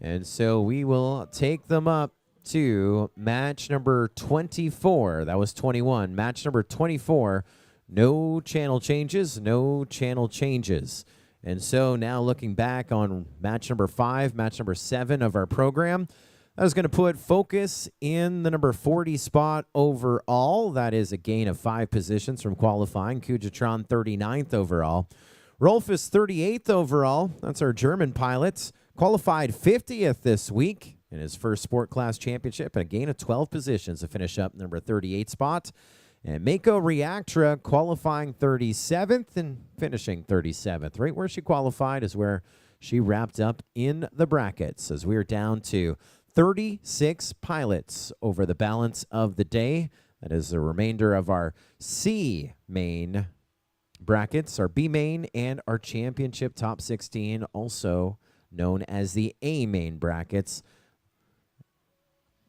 And so we will take them up to match number 24. That was 21. Match number 24. No channel changes, no channel changes. And so now looking back on match number 5, match number 7 of our program, that was going to put Focus in the number 40 spot overall. That is a gain of 5 positions from qualifying. Kujatron 39th overall. Rolf is 38th overall. That's our German pilots. Qualified 50th this week in his first Sport Class Championship, and a gain of 12 positions to finish up number 38 spot. And Mako Reactra qualifying 37th and finishing 37th. Right where she qualified is where she wrapped up in the brackets, as we are down to 36 pilots over the balance of the day. That is the remainder of our C main brackets, our B main, and our championship top 16, also known as the A main brackets,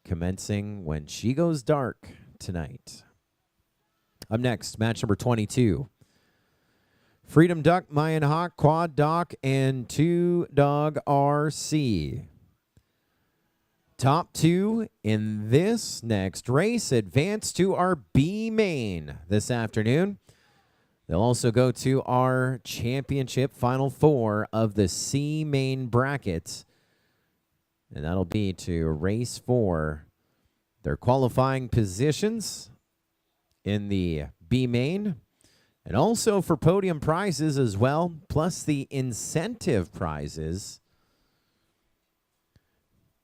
commencing when she goes dark tonight. Up next, match number 22. Freedom Duck, Mayan Hawk, Quad Dock, and 2 Dog RC. Top 2 in this next race advance to our B main this afternoon. They'll also go to our championship final 4 of the C main bracket. And that'll be to race for their qualifying positions in the B main. And also for podium prizes as well, plus the incentive prizes.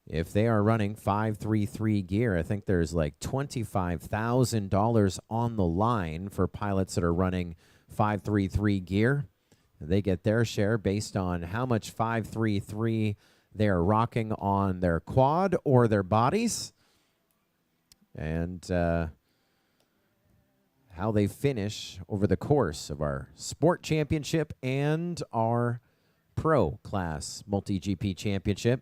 If they are running 533 gear, I think there's like $25,000 on the line for pilots that are running 533 gear. they get their share based on how much 533 they're rocking on their quad or their bodies. And how they finish over the course of our Sport Championship and our Pro Class MultiGP Championship,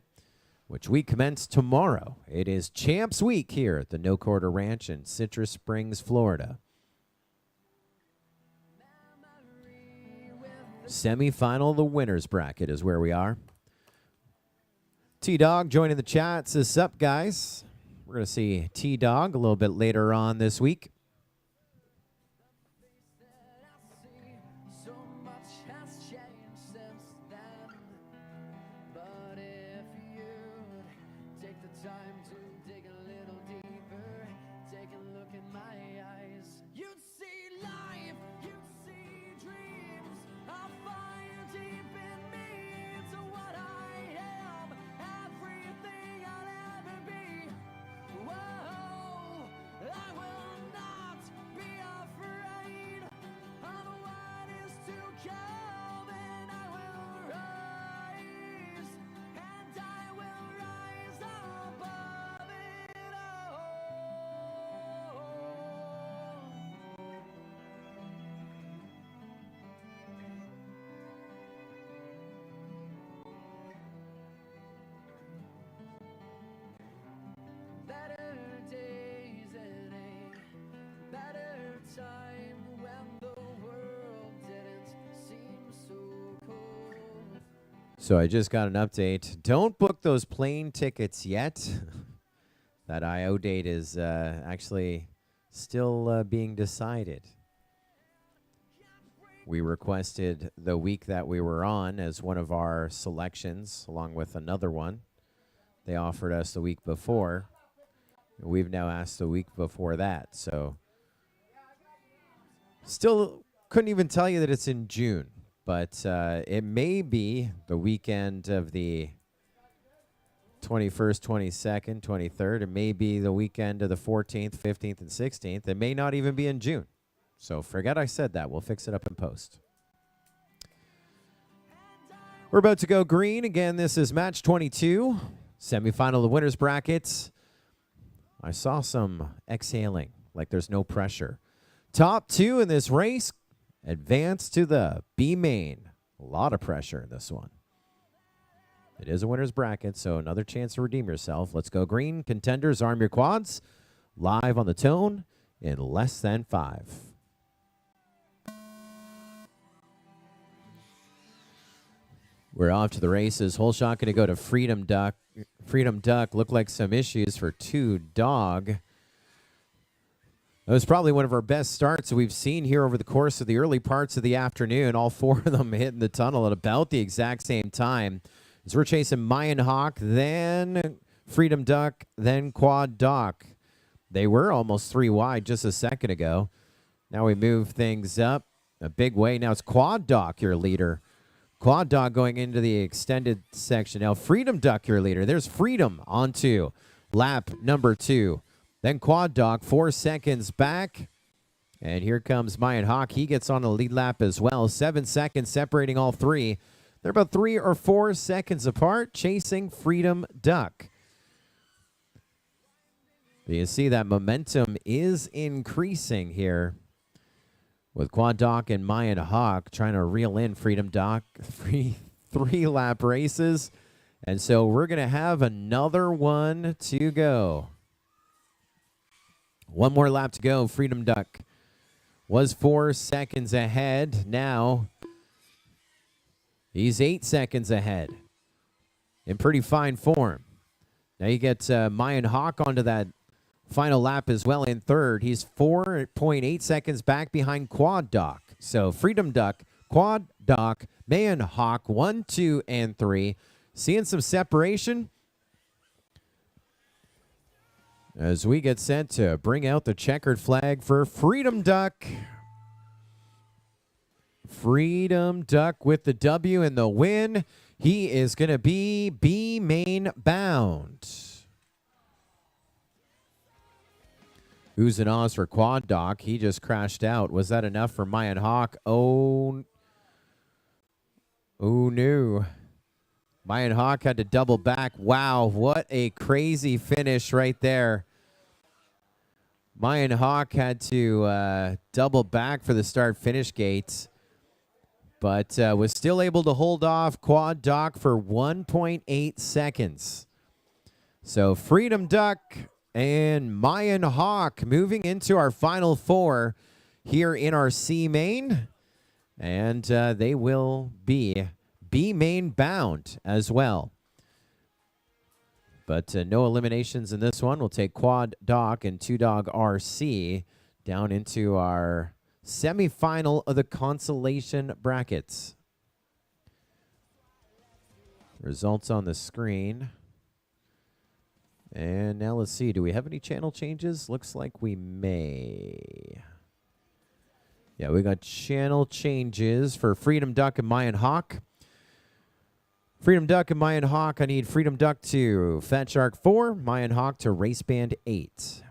which we commence tomorrow. It is Champs Week here at the No Quarter Ranch in Citrus Springs, Florida. Semifinal, the winner's bracket is where we are. T-Dog joining the chat says, "Sup, guys?" We're going to see T-Dog a little bit later on this week. So I just got an update. Don't book those plane tickets yet. That IO date is actually still being decided. We requested the week that we were on as one of our selections, along with another one. They offered us the week before. We've now asked the week before that. So still couldn't even tell you that it's in June. But it may be the weekend of the 21st, 22nd, 23rd. It may be the weekend of the 14th, 15th, and 16th. It may not even be in June. So forget I said that. We'll fix it up in post. We're about to go green. Again, this is match 22. Semifinal, the winner's brackets. I saw some exhaling, like there's no pressure. Top two in this race. Advance to the B main. A lot of pressure in this one. It is a winner's bracket, so another chance to redeem yourself. Let's go green. Contenders, arm your quads. Live on the tone in less than 5. We're off to the races. Whole shot going to go to Freedom Duck. Freedom Duck looked like some issues for 2 Dog. That was probably one of our best starts that we've seen here over the course of the early parts of the afternoon. All 4 of them hitting the tunnel at about the exact same time. As we're chasing Mayan Hawk, then Freedom Duck, then Quad Doc. They were almost 3 wide just a second ago. Now we move things up a big way. Now it's Quad Doc, your leader. Quad Dog going into the extended section. Now Freedom Duck, your leader. There's Freedom onto lap number 2. Then Quad Dog, 4 seconds back. And here comes Mayan Hawk. He gets on the lead lap as well. 7 seconds separating all 3. They're about 3 or 4 seconds apart, chasing Freedom Duck. You see that momentum is increasing here with Quad Doc and Mayan Hawk trying to reel in Freedom Duck. 3-lap races. And so we're going to have another one to go. 1 more lap to go. Freedom Duck was 4 seconds ahead. Now he's 8 seconds ahead. In pretty fine form. Now you get Mayan Hawk onto that final lap as well in third. He's 4.8 seconds back behind Quad Doc. So Freedom Duck, Quad Doc, Mayan Hawk, 1, 2, and 3. Seeing some separation as we get set to bring out the checkered flag for Freedom Duck. Freedom Duck with the W and the win. He is going to be B main bound. Who's an Oz for Quad Doc? He just crashed out. Was that enough for Mayan Hawk? Oh, Oh, no. Mayan Hawk had to double back. Wow, what a crazy finish right there. Mayan Hawk had to double back for the start-finish gates, but was still able to hold off Quad Doc for 1.8 seconds. So Freedom Duck and Mayan Hawk moving into our final four here in our C main. And they will be B main bound as well. But no eliminations in this one. We'll take Quad Doc and 2-Dog RC down into our semifinal of the Consolation brackets. Results on the screen. And now let's see. Do we have any channel changes? Looks like we may. Yeah, we got channel changes for Freedom Duck and Mayan Hawk. Freedom Duck and Mayan Hawk, I need Freedom Duck to Fat Shark 4, Mayan Hawk to Race Band 8.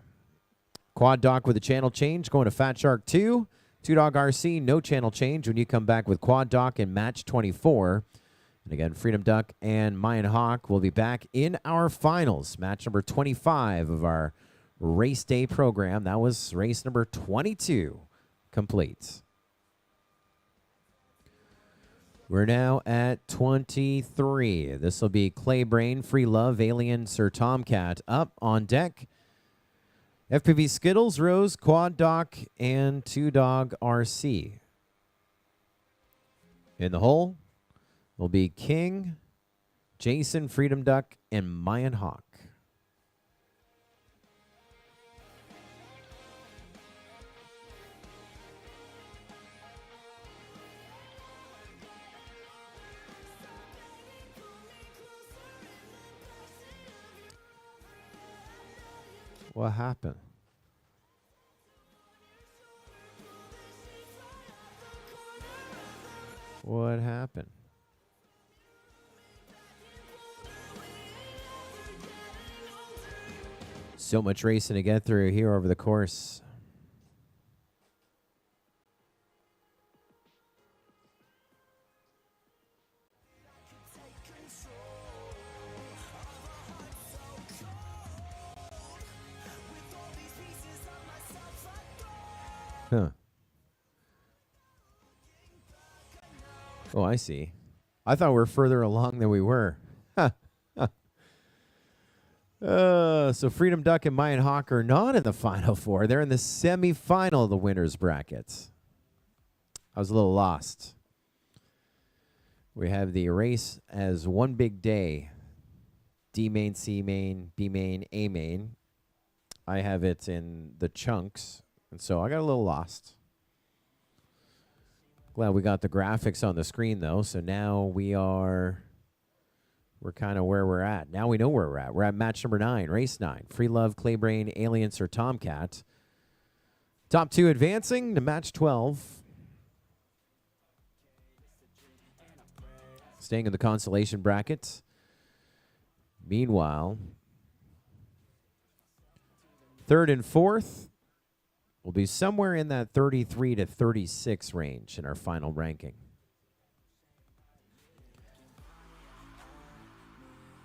Quad Doc with a channel change going to Fat Shark 2. 2-Dog RC, no channel change when you come back with Quad Doc and Match 24. And again, Freedom Duck and Mayan Hawk will be back in our finals. Match number 25 of our race day program. That was race number 22 complete. We're now at 23. This will be Clay Brain, Free Love, Alien, Sir Tomcat up on deck. FPV Skittles, Rose, Quad Doc, and 2-Dog RC. In the hole will be King, Jason, Freedom Duck, and Mayan Hawk. What happened? What happened? So much racing to get through here over the course. Huh. Oh, I see. I thought we were further along than we were. So Freedom Duck and Mayan Hawk are not in the final four. They're in the semifinal of the winners bracket. I was a little lost. We have the race as one big day. D main, C main, B main, A main. I have it in the chunks. And so I got a little lost. Glad we got the graphics on the screen, though. So now we're kind of where we're at. Now we know where we're at. We're at match number 9, race 9. Free Love, Claybrain, Aliens, or Tomcat. Top 2 advancing to match 12. Staying in the consolation bracket. Meanwhile, 3rd and 4th will be somewhere in that 33 to 36 range in our final ranking.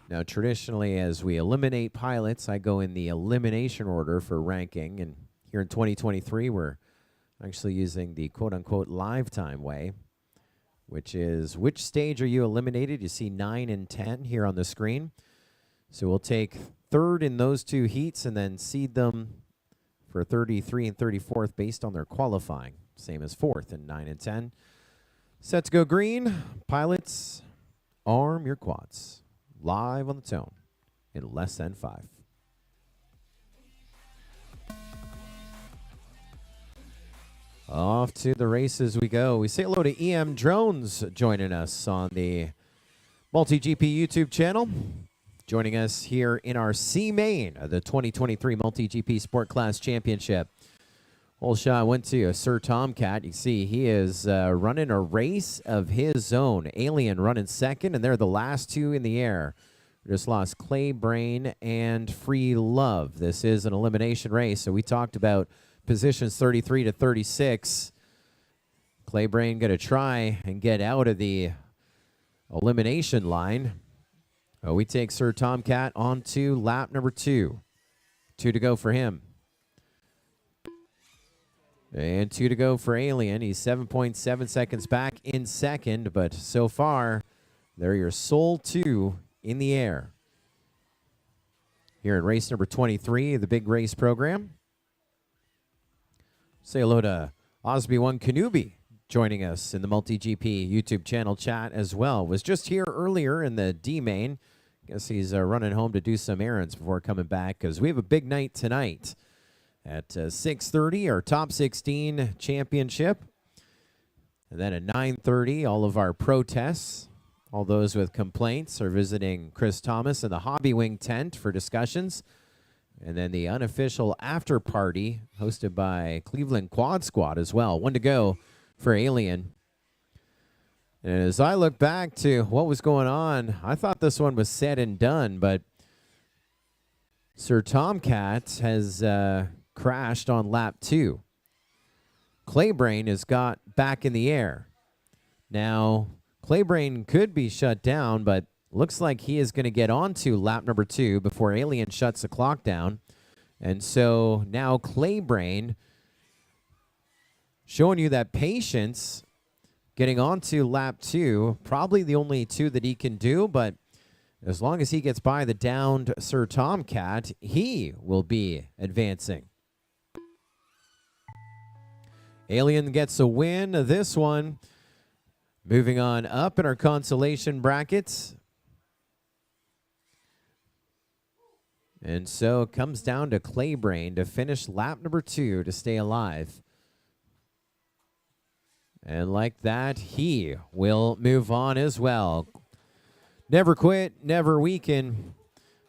Now, traditionally, as we eliminate pilots, I go in the elimination order for ranking. And here in 2023, we're actually using the quote-unquote lifetime way, which is which stage are you eliminated? You see 9 and 10 here on the screen. So we'll take 3rd in those 2 heats and then seed them for 33 and 34th based on their qualifying. Same as 4th and 9 and 10. Set to go green. Pilots, arm your quads. Live on the tone in less than 5. Off to the races we go. We say hello to EM Drones joining us on the MultiGP YouTube channel. Joining us here in our C main of the 2023 MultiGP Sport Class Championship. Whole shot went to Sir Tomcat. You see he is running a race of his own. Alien running 2nd, and they're the last 2 in the air. We just lost Clay Brain and Free Love. This is an elimination race, so we talked about positions 33 to 36. Clay Brain going to try and get out of the elimination line. We take Sir Tomcat on to lap number 2. 2 to go for him. And 2 to go for Alien. He's 7.7 seconds back in second, but so far, they're your sole 2 in the air. Here in race number 23 of the big race program. Say hello to Osby1 Kanubi joining us in the MultiGP YouTube channel chat as well. Was just here earlier in the D main. Guess he's running home to do some errands before coming back because we have a big night tonight at 6:30, our top 16 championship. And then at 9:30, all of our protests, all those with complaints are visiting Chris Thomas in the Hobby Wing tent for discussions. And then the unofficial after party hosted by Cleveland Quad Squad as well. 1 to go for Alien. And as I look back to what was going on, I thought this one was said and done, but Sir Tomcat has crashed on lap 2. Claybrain has got back in the air. Now, Claybrain could be shut down, but looks like he is going to get on to lap number 2 before Alien shuts the clock down. And so now Claybrain showing you that patience, getting on to lap 2, probably the only 2 that he can do, but as long as he gets by the downed Sir Tomcat, he will be advancing. Alien gets a win. This one, moving on up in our consolation brackets. And so it comes down to Claybrain to finish lap number 2 to stay alive. And like that, he will move on as well. Never quit, never weaken.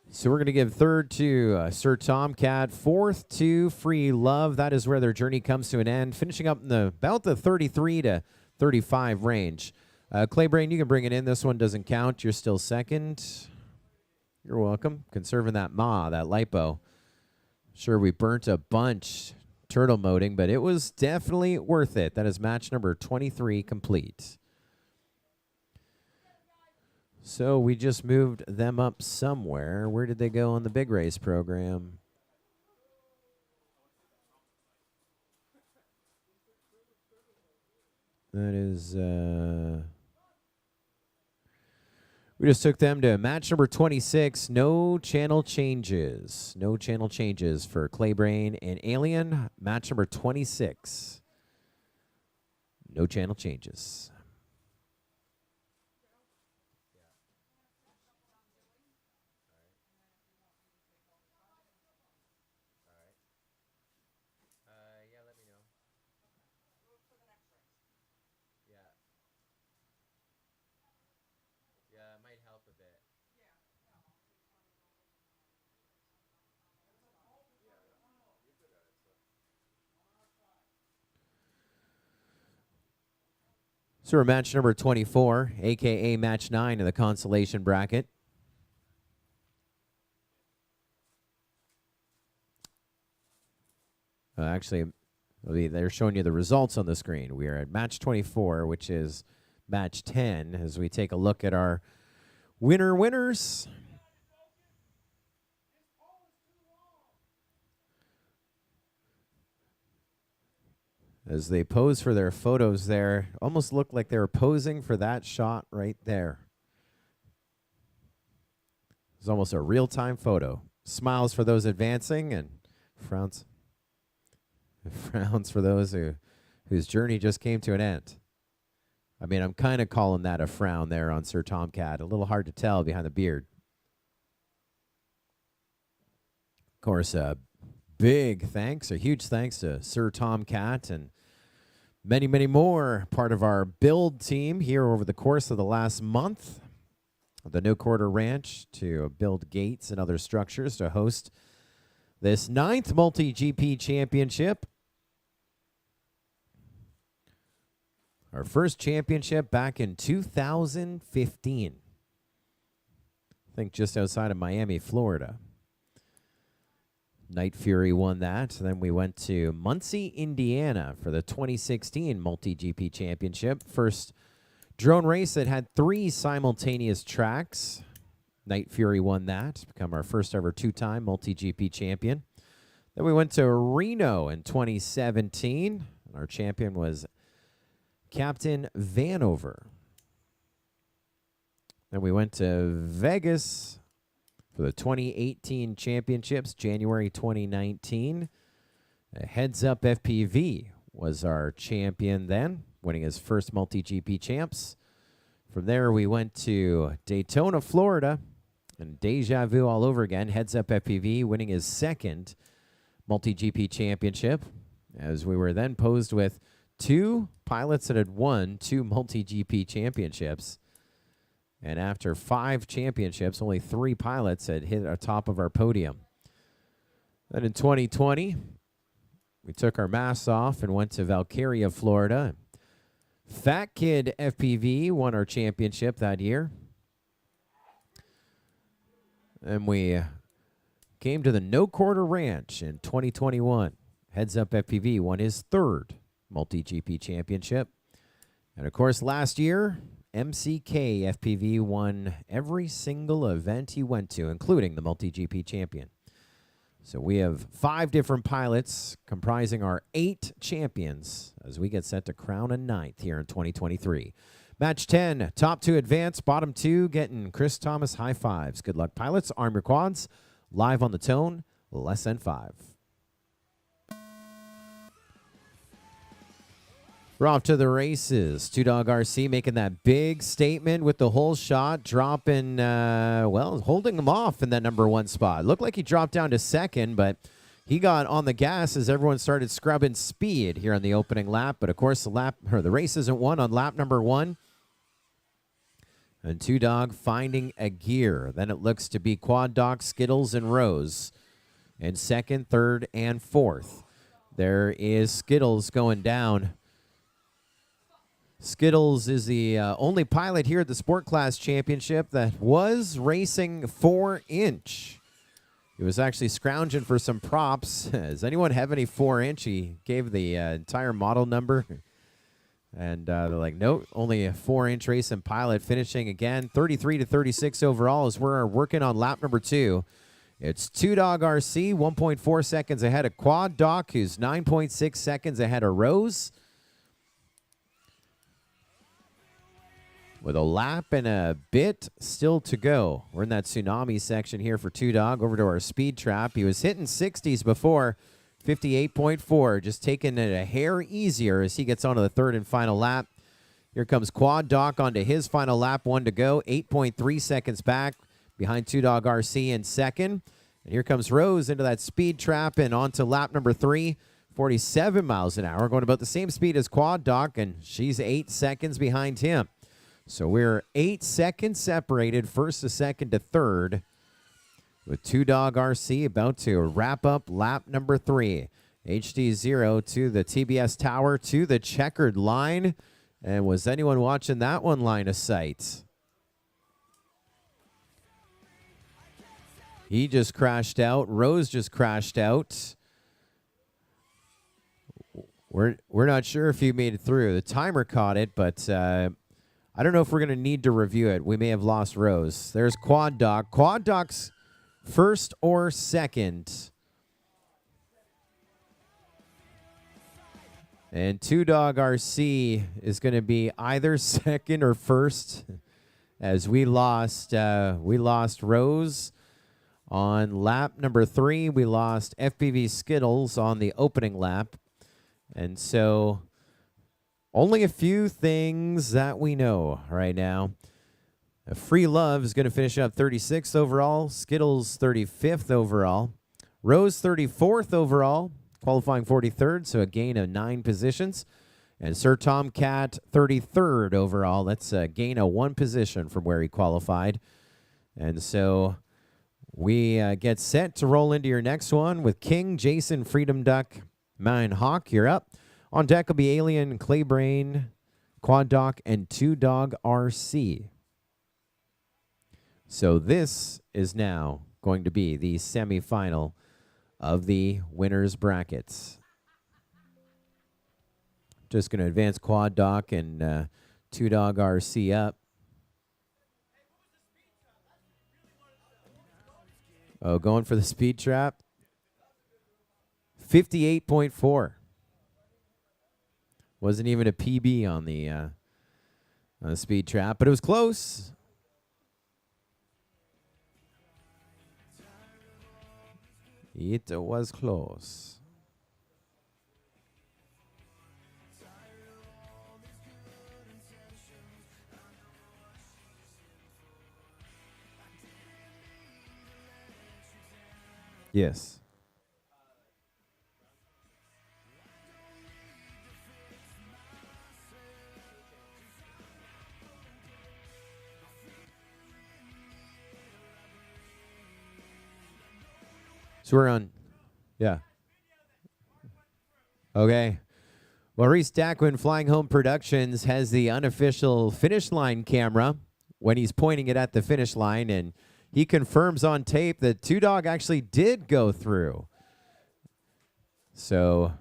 So we're going to give 3rd to Sir Tomcat, 4th to Free Love. That is where their journey comes to an end, finishing up in about the 33 to 35 range. Claybrain, you can bring it in. This one doesn't count. You're still 2nd. You're welcome. Conserving that that lipo. Sure, we burnt a bunch turtle moding, but it was definitely worth it. That is match number 23 complete. So we just moved them up somewhere. Where did they go on the big race program? That is, we just took them to match number 26. No channel changes. No channel changes for Claybrain and Alien. Match number 26. No channel changes. So we're match number 24, a.k.a. match 9 in the consolation bracket. Actually, they're showing you the results on the screen. We are at match 24, which is match 10, as we take a look at our winners. As they pose for their photos there, almost looked like they were posing for that shot right there. It was almost a real-time photo. Smiles for those advancing and frowns for those whose journey just came to an end. I mean, I'm kind of calling that a frown there on Sir Tomcat. A little hard to tell behind the beard. Of course, a huge thanks to Sir Tomcat and many, many more part of our build team here over the course of the last month. The No Quarter Ranch to build gates and other structures to host this 9th MultiGP championship. Our first championship back in 2015. I think just outside of Miami, Florida. Night Fury won that. Then we went to Muncie, Indiana for the 2016 MultiGP Championship. First drone race that had 3 simultaneous tracks. Night Fury won that to become our first ever 2-time MultiGP champion. Then we went to Reno in 2017. And our champion was Captain Vanover. Then we went to Vegas for the 2018 championships, January 2019. Heads Up FPV was our champion then, winning his first MultiGP champs. From there, we went to Daytona, Florida, and deja vu all over again. Heads Up FPV winning his second MultiGP championship, as we were then posed with 2 pilots that had won 2 MultiGP championships. And after 5 championships, only 3 pilots had hit the top of our podium. Then in 2020, we took our masks off and went to Valkyria, Florida. Fat Kid FPV won our championship that year. And we came to the No Quarter Ranch in 2021. Heads Up FPV won his 3rd MultiGP championship. And of course, last year, MCK FPV won every single event he went to, including the MultiGP champion. So we have 5 different pilots comprising our 8 champions as we get set to crown a 9th here in 2023. Match 10, top 2 advance, bottom 2 getting Chris Thomas high fives. Good luck, pilots. Arm your quads. Live on the tone, less than 5. We're off to the races. 2Dog RC making that big statement with the whole shot, dropping, well, holding him off in that number 1 spot. Looked like he dropped down to 2nd, but he got on the gas as everyone started scrubbing speed here on the opening lap. But of course, the race isn't won on lap number 1. And 2Dog finding a gear. Then it looks to be Quad Doc, Skittles, and Rose in 2nd, 3rd, and 4th. There is Skittles going down. Skittles is the only pilot here at the Sport Class Championship that was racing 4-inch. He was actually scrounging for some props. Does anyone have any 4-inch? He gave the entire model number. And they're like, nope, only a 4-inch racing pilot, finishing again 33 to 36 overall as we're working on lap number 2. It's 2Dog RC, 1.4 seconds ahead of Quad Doc, who's 9.6 seconds ahead of Rose. With a lap and a bit still to go. We're in that tsunami section here for 2Dog. Over to our speed trap. He was hitting 60s before, 58.4. Just taking it a hair easier as he gets onto the 3rd and final lap. Here comes Quad Doc onto his final lap. 1 to go. 8.3 seconds back behind 2Dog RC in 2nd. And here comes Rose into that speed trap and onto lap number 3. 47 miles an hour. Going about the same speed as Quad Doc, and she's 8 seconds behind him. So we're 8 seconds separated, 1st to 2nd to 3rd, with 2Dog RC about to wrap up lap number 3. HD0 to the TBS tower to the checkered line. And was anyone watching that one line of sight? He just crashed out. Rose just crashed out. We're not sure if he made it through. The timer caught it, but I don't know if we're going to need to review it. We may have lost Rose. There's Quad Doc. Quad Doc's 1st or 2nd. And 2Dog RC is going to be either 2nd or 1st, as we lost Rose on lap number 3. We lost FPV Skittles on the opening lap. And so only a few things that we know right now. Free Love is going to finish up 36th overall. Skittles 35th overall. Rose 34th overall, qualifying 43rd, so a gain of 9 positions. And Sir Tomcat 33rd overall. That's a gain of 1 position from where he qualified. And so we get set to roll into your next one with King, Jason, Freedom Duck, Mine Hawk. You're up. On deck will be Alien, Claybrain, Quad Doc, and 2Dog RC. So this is now going to be the semifinal of the winners brackets. Just going to advance Quad Doc and Two Dog RC up. Oh, going for the speed trap. 58.4. Wasn't even a PB on the speed trap, but it was close. It was close. Yes. So we're on. Yeah. Okay. Well, Reese Daquin, Flying Home Productions, has the unofficial finish line camera when he's pointing it at the finish line, and he confirms on tape that Two Dog actually did go through. So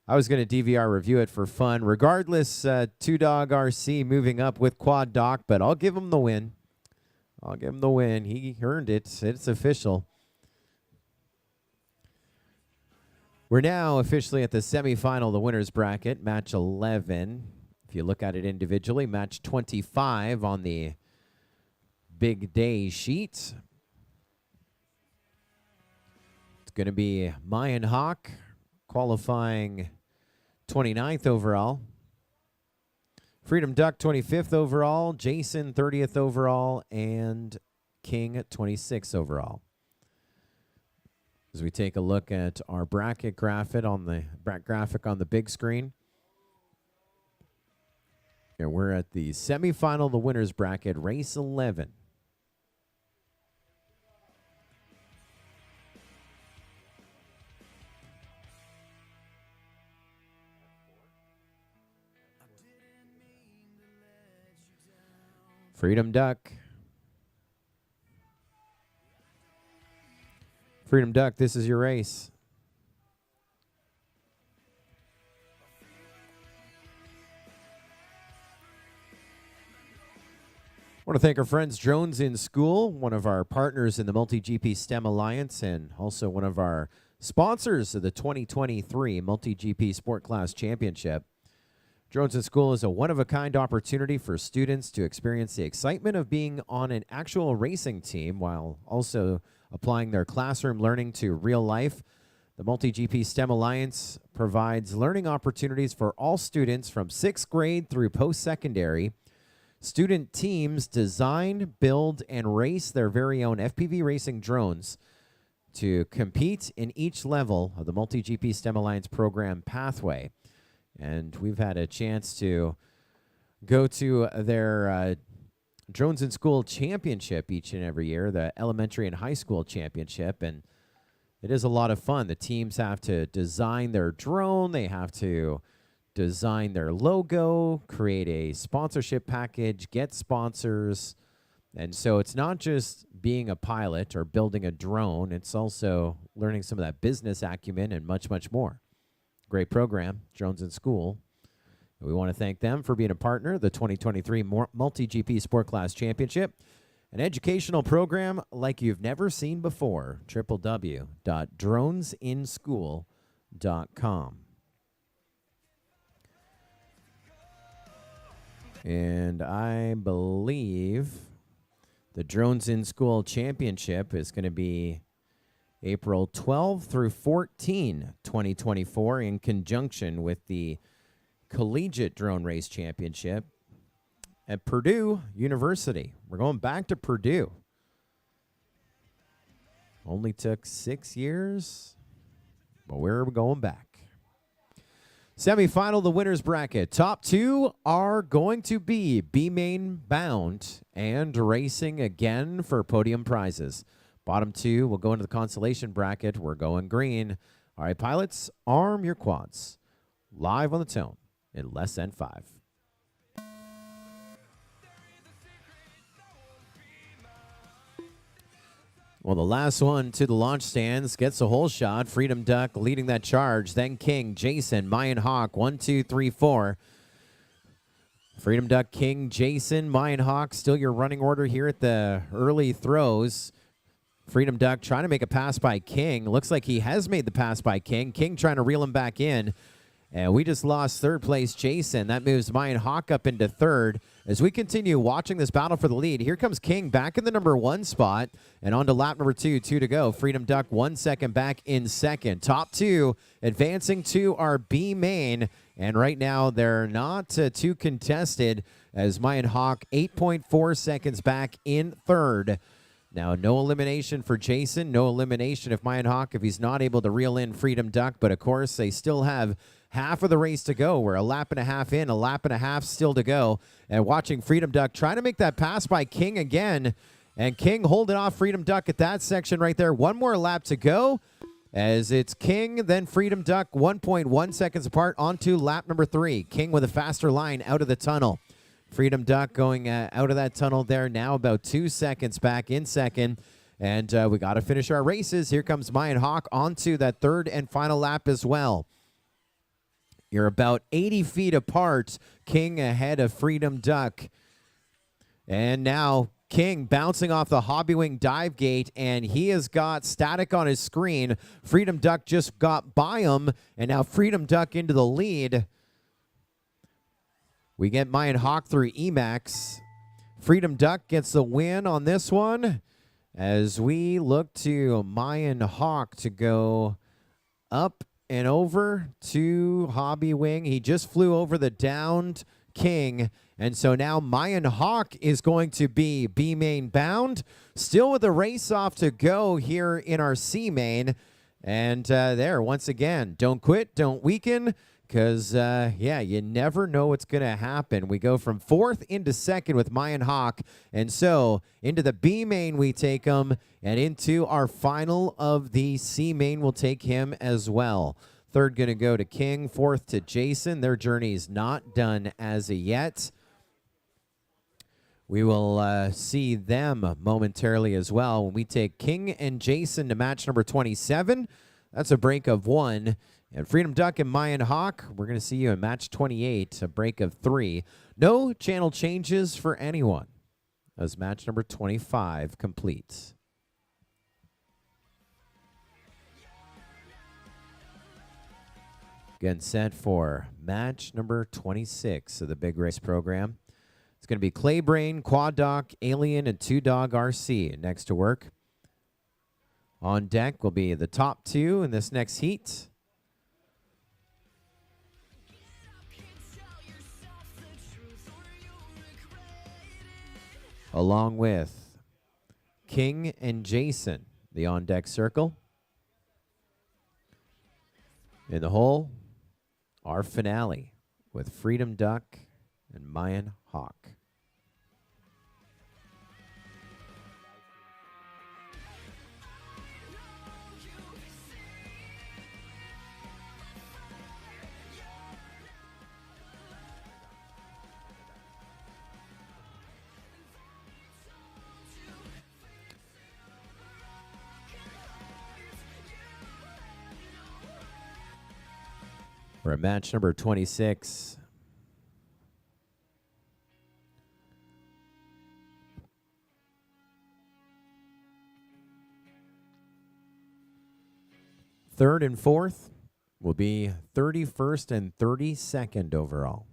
I was going to DVR review it for fun. Regardless, Two Dog RC moving up with Quad Doc, but I'll give him the win. I'll give him the win. He earned it. It's official. We're now officially at the semifinal, the winner's bracket, match 11. If you look at it individually, match 25 on the big day sheet. It's going to be Mayan Hawk qualifying 29th overall. Freedom Duck 25th overall, Jason 30th overall, and King 26th overall. As we take a look at our bracket graphic on the big screen. Here we're at the semifinal, the winner's bracket, race 11. Freedom Duck. Freedom Duck, this is your race. I want to thank our friends Drones in School, one of our partners in the MultiGP STEM Alliance, and also one of our sponsors of the 2023 MultiGP Sport Class Championship. Drones in School is a one-of-a-kind opportunity for students to experience the excitement of being on an actual racing team while also applying their classroom learning to real life. The MultiGP STEM Alliance provides learning opportunities for all students from 6th grade through post-secondary. Student teams design, build, and race their very own FPV racing drones to compete in each level of the MultiGP STEM Alliance program pathway. And we've had a chance to go to their Drones in School Championship each and every year, the elementary and high school championship, and it is a lot of fun. The teams have to design their drone, they have to design their logo, create a sponsorship package, get sponsors, and so it's not just being a pilot or building a drone, it's also learning some of that business acumen and much, much more. Great program, Drones in School. We want to thank them for being a partner of the 2023 MultiGP Sport Class Championship, an educational program like you've never seen before. www.dronesinschool.com. And I believe the Drones in School Championship is going to be April 12 through 14, 2024, in conjunction with the Collegiate Drone Race Championship at Purdue University. We're going back to Purdue. Only took 6 years, but we're going back. Semifinal, the winner's bracket. Top two are going to be B-Main bound and racing again for podium prizes. Bottom two will go into the consolation bracket. We're going green. All right, pilots, arm your quads. Live on the tone in less than 5. Well, the last one to the launch stands gets a hole shot. Freedom Duck leading that charge. Then King, Jason, Mayan Hawk, 1, 2, 3, 4. Freedom Duck, King, Jason, Mayan Hawk, still your running order here at the early throws. Freedom Duck trying to make a pass by King. Looks like he has made the pass by King. King trying to reel him back in. And we just lost third place Jason. That moves Mayan Hawk up into third. As we continue watching this battle for the lead, here comes King back in the number 1 spot. And on to lap number 2, 2 to go. Freedom Duck 1 second back in second. Top 2 advancing to our B main. And right now they're not too contested as Mayan Hawk 8.4 seconds back in third. Now, no elimination for Jason. No elimination if Mayan Hawk, if he's not able to reel in Freedom Duck. But, of course, they still have half of the race to go. We're a lap and a half in, a lap and a half still to go. And watching Freedom Duck trying to make that pass by King again. And King holding off Freedom Duck at that section right there. One more lap to go as it's King, then Freedom Duck, 1.1 seconds apart onto lap number 3. King with a faster line out of the tunnel. Freedom Duck going out of that tunnel there now, about 2 seconds back in second. And we got to finish our races. Here comes Mayan Hawk onto that third and final lap as well. You're about 80 feet apart. King ahead of Freedom Duck. And now King bouncing off the Hobbywing dive gate, and he has got static on his screen. Freedom Duck just got by him, and now Freedom Duck into the lead. We get Mayan Hawk through Emacs. Freedom Duck gets the win on this one as we look to Mayan Hawk to go up and over to Hobbywing. He just flew over the downed King, and so now Mayan Hawk is going to be B main bound, still with a race off to go here in our C main. And there, once again, don't quit, don't weaken, because, yeah, you never know what's going to happen. We go from 4th into 2nd with Mayan Hawk, and so into the B main we take him, and into our final of the C main we'll take him as well. 3rd going to go to King, 4th to Jason. Their journey is not done as of yet. We will see them momentarily as well when we take King and Jason to match number 27. That's a break of 1. And Freedom Duck and Mayan Hawk, we're going to see you in match 28, a break of 3. No channel changes for anyone as match number 25 completes. Again, set for match number 26 of the Big Race program. It's going to be Claybrain, Quad Doc, Alien, and 2Dog RC next to work. On deck will be the top 2 in this next heat. Along with King and Jason, the on-deck circle. In the hole, our finale with Freedom Duck and Mayan Hawk. We're at match number 26. Third and fourth will be 31st and 32nd overall.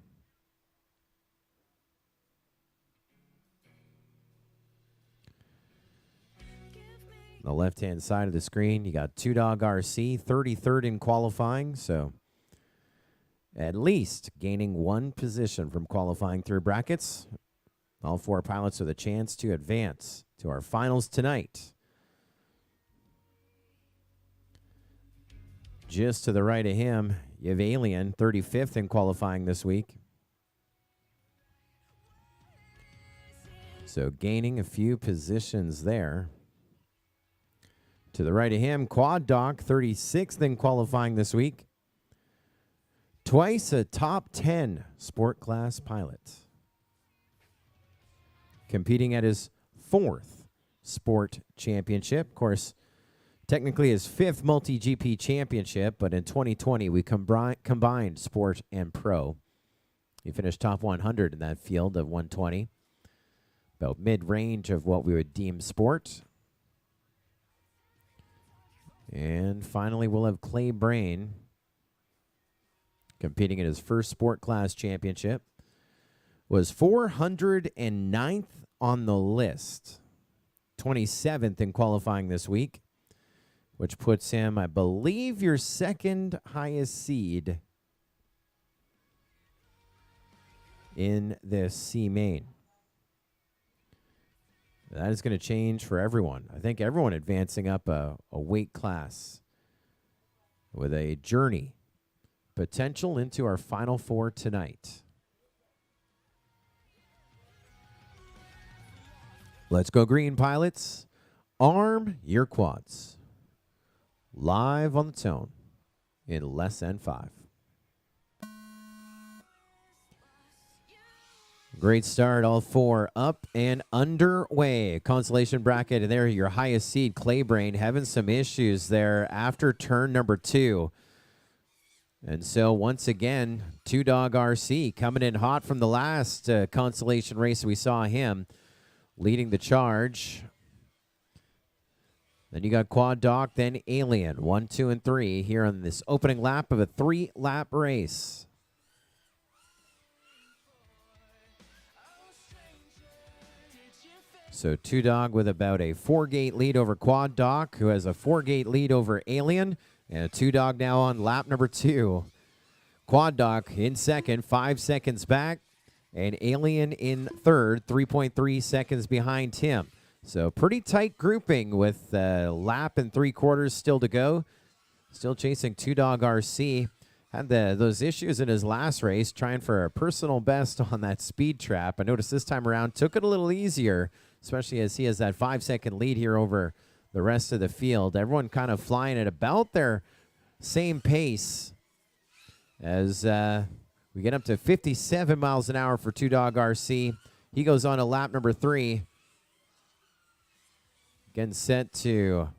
On the left-hand side of the screen, you got 2Dog RC, 33rd in qualifying, so at least gaining 1 position from qualifying through brackets. All 4 pilots with a chance to advance to our finals tonight. Just to the right of him, you have Alien, 35th in qualifying this week. So gaining a few positions there. To the right of him, Quad Doc, 36th in qualifying this week. Twice a top 10 sport class pilot. Competing at his 4th sport championship. Of course, technically his 5th MultiGP championship, but in 2020 we combined sport and pro He finished top 100 in that field of 120. About mid-range of what we would deem sport. And finally, we'll have Clay Brain competing in his first sport class championship. Was 409th on the list. 27th in qualifying this week, which puts him, I believe, your second highest seed in this C main. That is going to change for everyone. I think everyone advancing up a weight class with a journey potential into our Final Four tonight. Let's go green, pilots. Arm your quads. Live on the tone in less than 5. Great start, all 4 up and underway. Consolation bracket, and there your highest seed, Claybrain, having some issues there after turn number 2. And so once again, 2-Dog RC coming in hot from the last consolation race we saw him leading the charge. Then you got Quad Doc, then Alien, 1, 2, and 3 here on this opening lap of a 3-lap race. So 2-Dog with about a 4-gate lead over Quad Doc, who has a 4-gate lead over Alien, and a 2-Dog now on lap number 2. Quad Doc in second, 5 seconds back, and Alien in third, 3.3 seconds behind him. So pretty tight grouping with a lap and 3/4 still to go. Still chasing 2-Dog RC. Had those issues in his last race, trying for a personal best on that speed trap. I noticed this time around took it a little easier, especially as he has that 5-second lead here over the rest of the field. Everyone kind of flying at about their same pace as we get up to 57 miles an hour for 2-Dog RC. He goes on to lap number 3. Getting set to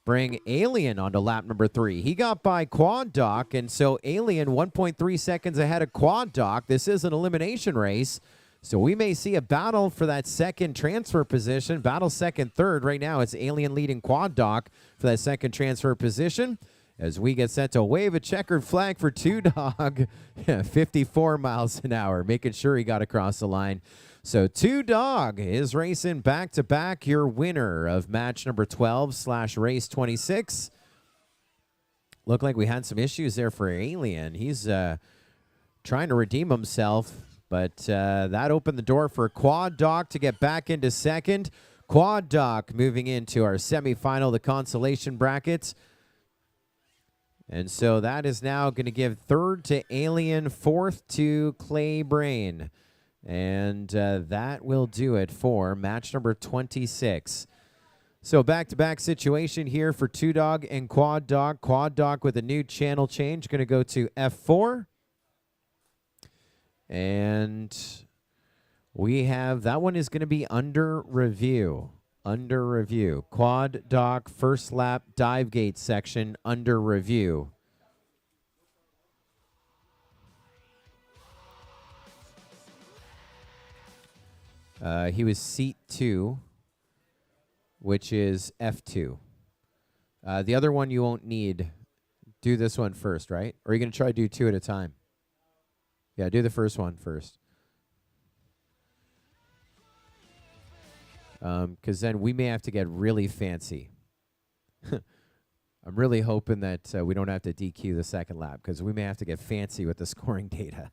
bring Alien onto lap number 3. He got by Quad Doc, and so Alien 1.3 seconds ahead of Quad Doc. This is an elimination race, so we may see a battle for that second transfer position. Battle second, third. Right now it's Alien leading Quad Doc for that second transfer position as we get set to wave a checkered flag for 2-Dog. 54 miles an hour, making sure he got across the line. So 2-Dog is racing back-to-back, your winner of match number 12/race 26. Looked like we had some issues there for Alien. He's trying to redeem himself, but that opened the door for Quad Doc to get back into second. Quad Doc moving into our semifinal, the consolation brackets. And so that is now going to give third to Alien, fourth to Clay Brain. And that will do it for match number 26. So back-to-back situation here for 2-Dog and Quad Doc. Quad Doc with a new channel change, going to go to F4. And we have, that one is going to be under review. Under review. Quad Doc first lap dive gate section under review. He was seat 2, which is F2. The other one you won't need. Do this one first, right? Or are you going to try to do 2 at a time? Yeah, do the first one first. Because then we may have to get really fancy. I'm really hoping that we don't have to DQ the second lap, because we may have to get fancy with the scoring data.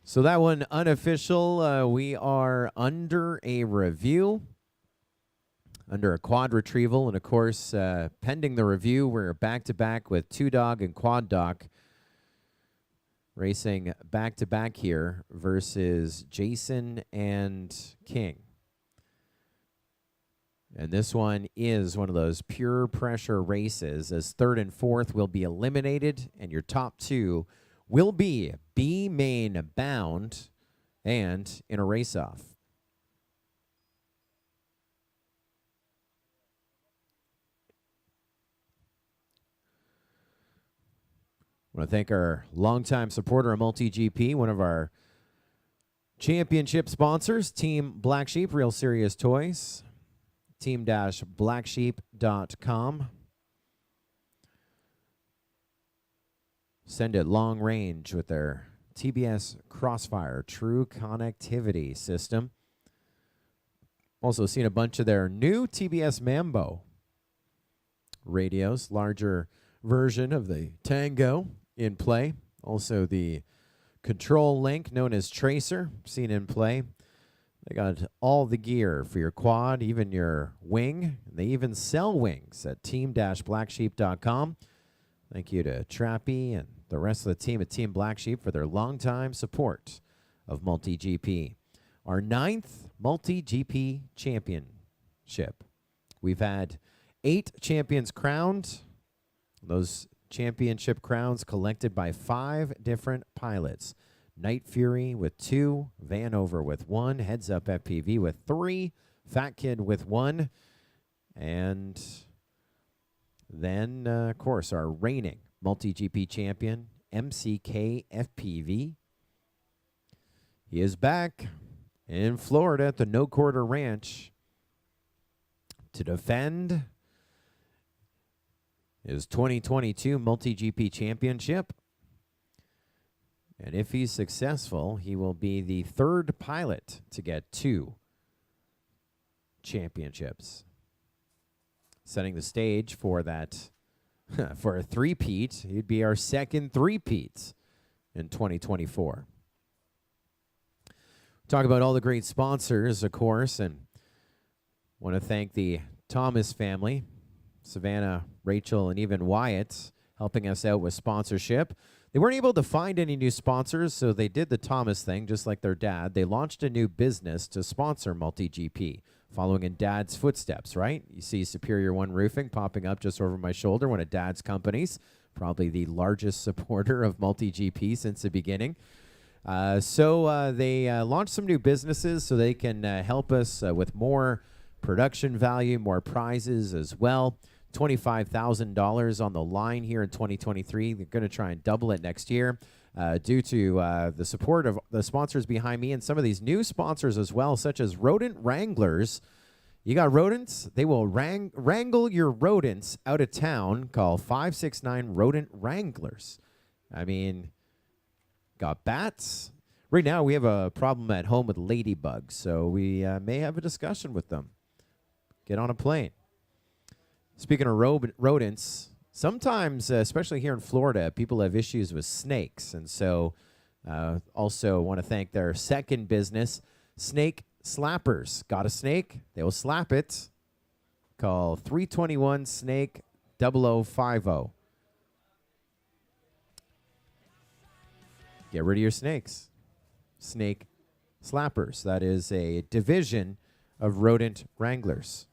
So that one unofficial, we are under a review, under a quad retrieval, and of course, pending the review, we're back-to-back with 2-Dog and Quad Doc racing back-to-back here versus Jason and King. And this one is one of those pure pressure races, as third and fourth will be eliminated, and your top 2 will be B main bound and in a race-off. want to thank our longtime supporter of MultiGP, one of our championship sponsors, Team Black Sheep, Real Serious Toys, team-blacksheep.com. Send it long range with their TBS Crossfire True Connectivity System. Also seen a bunch of their new TBS Mambo radios, larger version of the Tango in play. Also the Control Link known as Tracer, seen in play. They got all the gear for your quad, even your wing. They even sell wings at team-blacksheep.com. Thank you to Trappy and the rest of the team at Team Black Sheep for their longtime support of MultiGP. Our 9th MultiGP championship. We've had 8 champions crowned. Those championship crowns collected by 5 different pilots. Night Fury with 2, Vanover with 1, Heads Up FPV with 3, Fat Kid with 1, and then, of course, our reigning MultiGP champion, MCK FPV. He is back in Florida at the No Quarter Ranch to defend his 2022 MultiGP championship. And if he's successful, he will be the 3rd pilot to get 2 championships. Setting the stage for that, for a three-peat. He'd be our 2nd three-peat in 2024. Talk about all the great sponsors, of course, and want to thank the Thomas family, Savannah, Rachel, and even Wyatt, helping us out with sponsorship. They weren't able to find any new sponsors, so they did the Thomas thing, just like their dad. They launched a new business to sponsor MultiGP, following in Dad's footsteps, right? You see Superior One Roofing popping up just over my shoulder, one of Dad's companies, probably the largest supporter of MultiGP since the beginning. So they launched some new businesses so they can help us with more production value, more prizes as well. $25,000 on the line here in 2023. They're going to try and double it next year due to the support of the sponsors behind me and some of these new sponsors as well, such as Rodent Wranglers. You got rodents? They will wrangle your rodents out of town. Call 569 Rodent Wranglers. I mean, got bats. Right now, we have a problem at home with ladybugs, so we may have a discussion with them. Get on a plane. Speaking of rodents, sometimes, especially here in Florida, people have issues with snakes. And so also want to thank their second business, Snake Slappers. Got a snake? They will slap it. Call 321 Snake 0050. Get rid of your snakes. Snake Slappers. That is a division of Rodent Wranglers.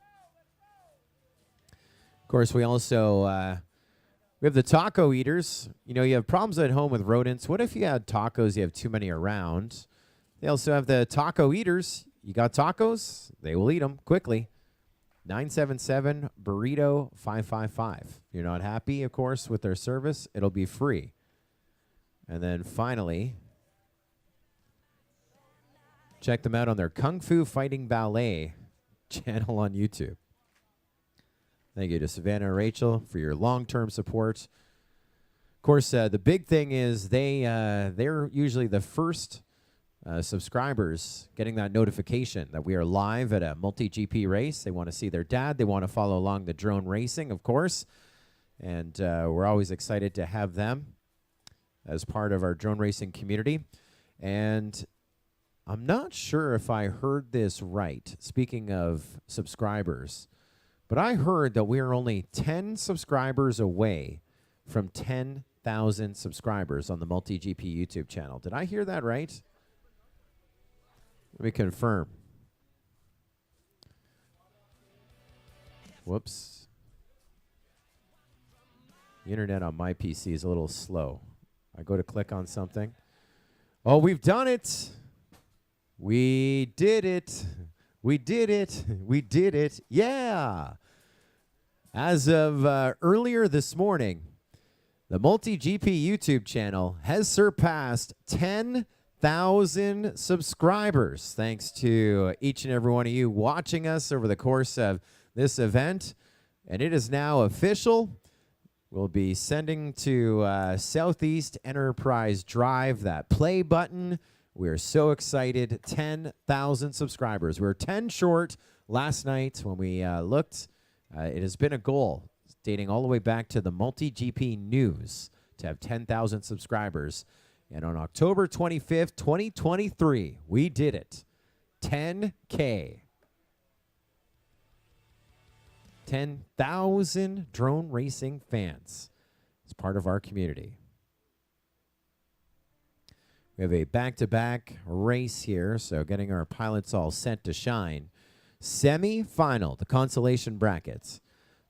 Of course, we also we have the taco eaters. You know, you have problems at home with rodents. What if you had tacos, you have too many around? They also have the taco eaters. You got tacos? They will eat them quickly. 977 Burrito 555. If you're not happy, of course, with their service, it'll be free. And then finally, check them out on their Kung Fu Fighting Ballet channel on YouTube. Thank you to Savannah and Rachel for your long-term support. Of course, the big thing is they're usually the first subscribers getting that notification that we are live at a MultiGP race. They want to see their dad. They want to follow along the drone racing, of course. And we're always excited to have them as part of our drone racing community. And I'm not sure if I heard this right, speaking of subscribers, but I heard that we are only 10 subscribers away from 10,000 subscribers on the MultiGP YouTube channel. Did I hear that right? Let me confirm. Whoops. The internet on my PC is a little slow. I go to click on something. Oh, we've done it. We did it. We did it. We did it. Yeah. As of earlier this morning, The MultiGP YouTube channel has surpassed 10,000 subscribers. Thanks to each and every one of you watching us over the course of this event. And it is now official. We'll be sending to Southeast Enterprise Drive that play button. We're so excited. 10,000 subscribers. We were 10 short last night when we looked. It has been a goal dating all the way back to the MultiGP News to have 10,000 subscribers. And on October 25th, 2023, we did it. 10K. 10,000 drone racing fans as part of our community. We have a back-to-back race here, so getting our pilots all set to shine. Semi-final, the consolation brackets.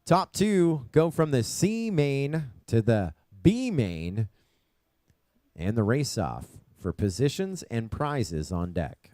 Top two go from the C main to the B main, and the race-off for positions and prizes on deck.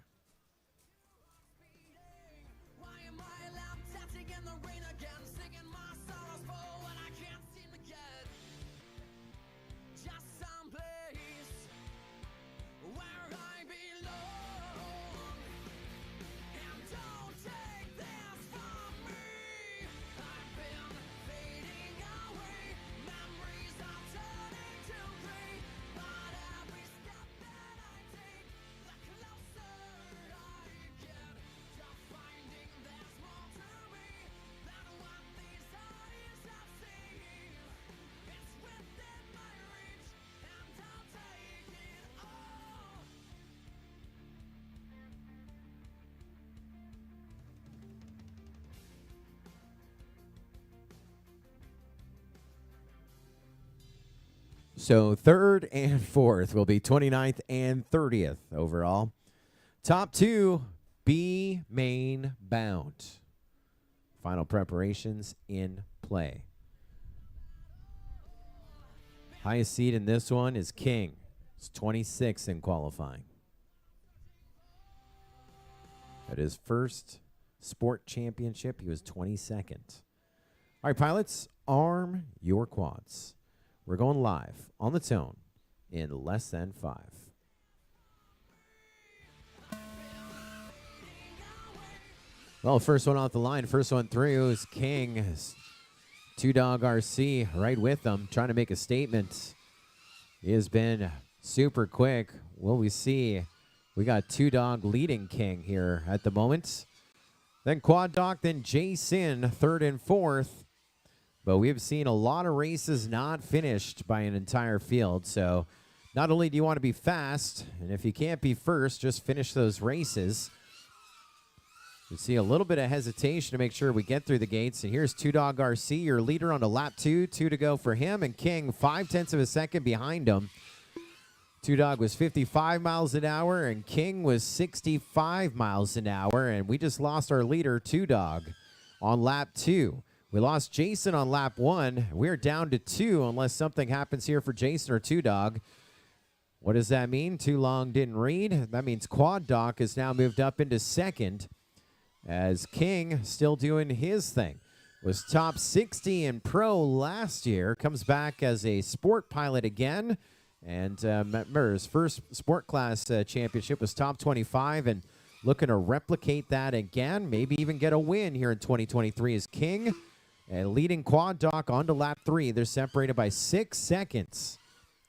So third and fourth will be 29th and 30th overall. Top two, B main bound. Final preparations in play. Highest seed in this one is King. It's 26 in qualifying. At his first sport championship, he was 22nd. All right, pilots, arm your quads. We're going live on the tone in less than 5. Well, first one off the line, first one through is King. Two Dog RC right with them, trying to make a statement. He has been super quick. Will we see? We got Two Dog leading King here at the moment. Then Quad Doc, then Jason, third and fourth. But we have seen a lot of races not finished by an entire field. So not only do you want to be fast, and if you can't be first, just finish those races. You see a little bit of hesitation to make sure we get through the gates. And here's Two Dog RC, your leader on to lap 2. 2 to go for him. And King, 0.5 of a second behind him. Two Dog was 55 miles an hour, and King was 65 miles an hour. And we just lost our leader, Two Dog, on lap 2. We lost Jason on lap 1. We're down to 2 unless something happens here for Jason or Two Dog. What does that mean? Too long didn't read. That means Quad Doc has now moved up into second as King still doing his thing. Was top 60 in pro last year. Comes back as a sport pilot again. And remember, his first sport class championship was top 25 and looking to replicate that again. Maybe even get a win here in 2023 as King. And leading Quad Doc onto lap 3. They're separated by 6 seconds.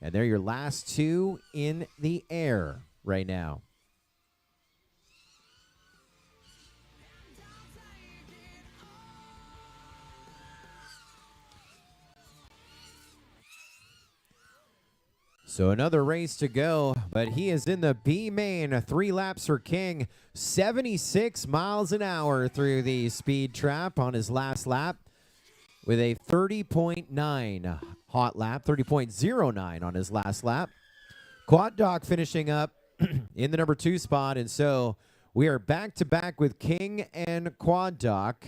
And they're your last two in the air right now. So another race to go, but he is in the B main. 3 laps for King. 76 miles an hour through the speed trap on his last lap, with a 30.9 hot lap, 30.09 on his last lap. Quad Doc finishing up in the number 2 spot, and so we are back-to-back with King and Quad Doc.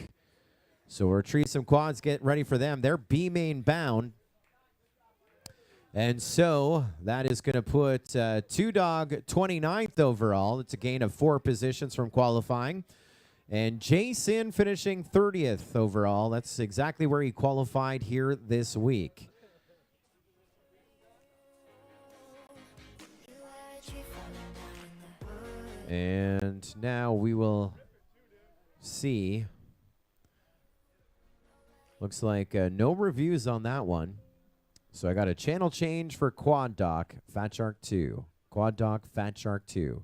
So we'll retrieve some quads, get ready for them. They're B main bound. And so that is going to put Two Dog 29th overall. It's a gain of 4 positions from qualifying. And Jason finishing 30th overall. That's exactly where he qualified here this week. And now we will see. Looks like no reviews on that one. So I got a channel change for Quad Doc, Fat Shark 2. Quad Doc, Fat Shark 2.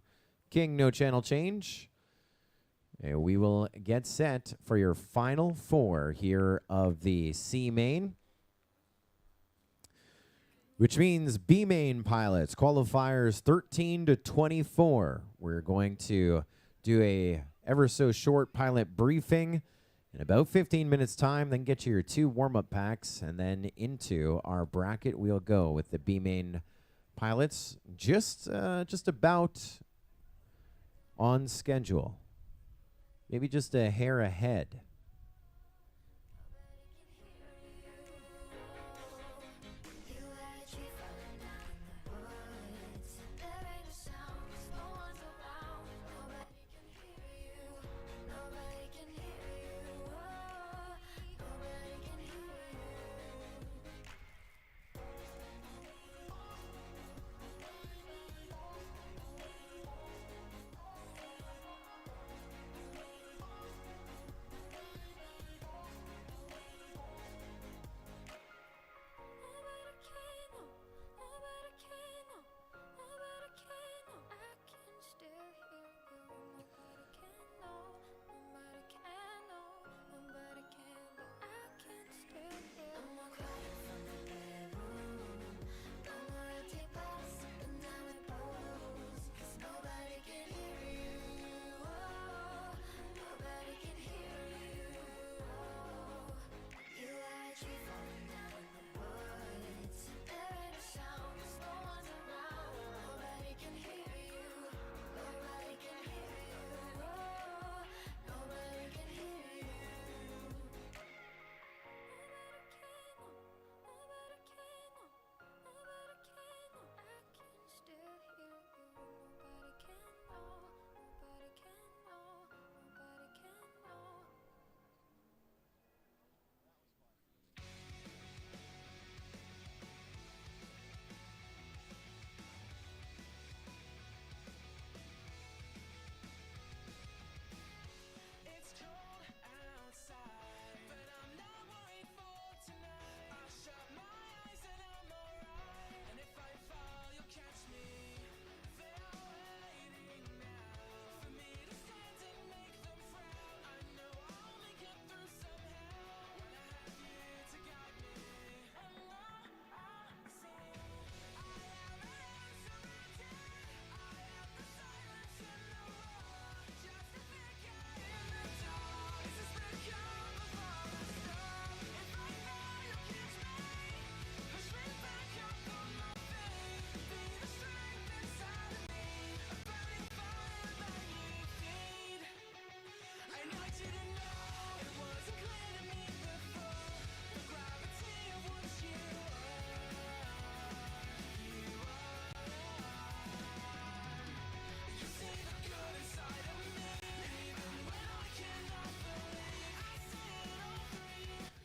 King, no channel change. And we will get set for your final four here of the C main, which means B main pilots, qualifiers 13 to 24. We're going to do a ever so short pilot briefing in about 15 minutes time, then get you your 2 warm-up packs, and then into our bracket we'll go with the B main pilots just about on schedule. Maybe just a hair ahead.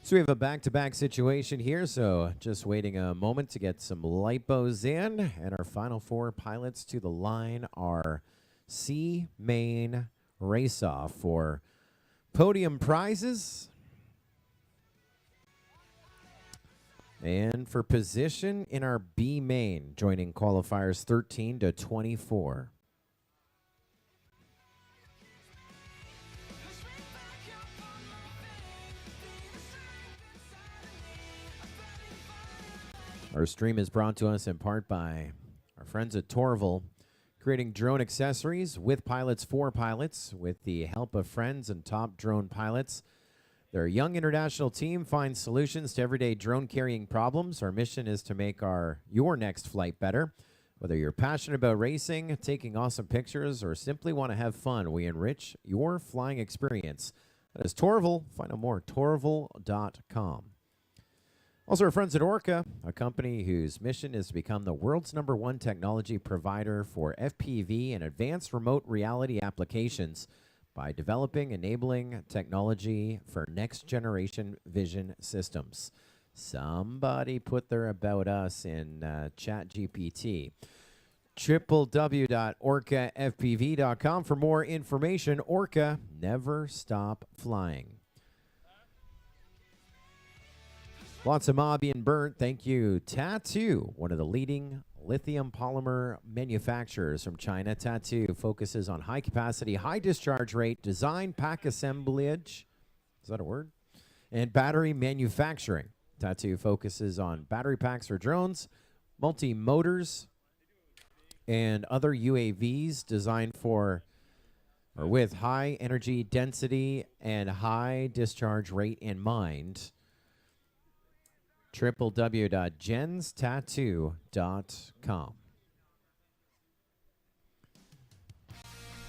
So we have a back-to-back situation here, so just waiting a moment to get some lipos in. And our final 4 pilots to the line are C main race-off for podium prizes. And for position in our B main, joining qualifiers 13 to 24. Our stream is brought to us in part by our friends at Torval, creating drone accessories with pilots for pilots with the help of friends and top drone pilots. Their young international team finds solutions to everyday drone carrying problems. Our mission is to make your next flight better. Whether you're passionate about racing, taking awesome pictures, or simply want to have fun, we enrich your flying experience. That is Torval. Find out more at torval.com. Also, our friends at Orca, a company whose mission is to become the world's #1 technology provider for FPV and advanced remote reality applications by developing enabling technology for next-generation vision systems. Somebody put their about us in ChatGPT. www.orcafpv.com for more information. Orca, never stop flying. Lots of Mobby and Burnt. Thank you. Tattoo, one of the leading lithium polymer manufacturers from China. Tattoo focuses on high capacity, high discharge rate, design, pack assemblage. Is that a word? And battery manufacturing. Tattoo focuses on battery packs for drones, multi-motors, and other UAVs designed for or with high energy density and high discharge rate in mind. www.genstattoo.com.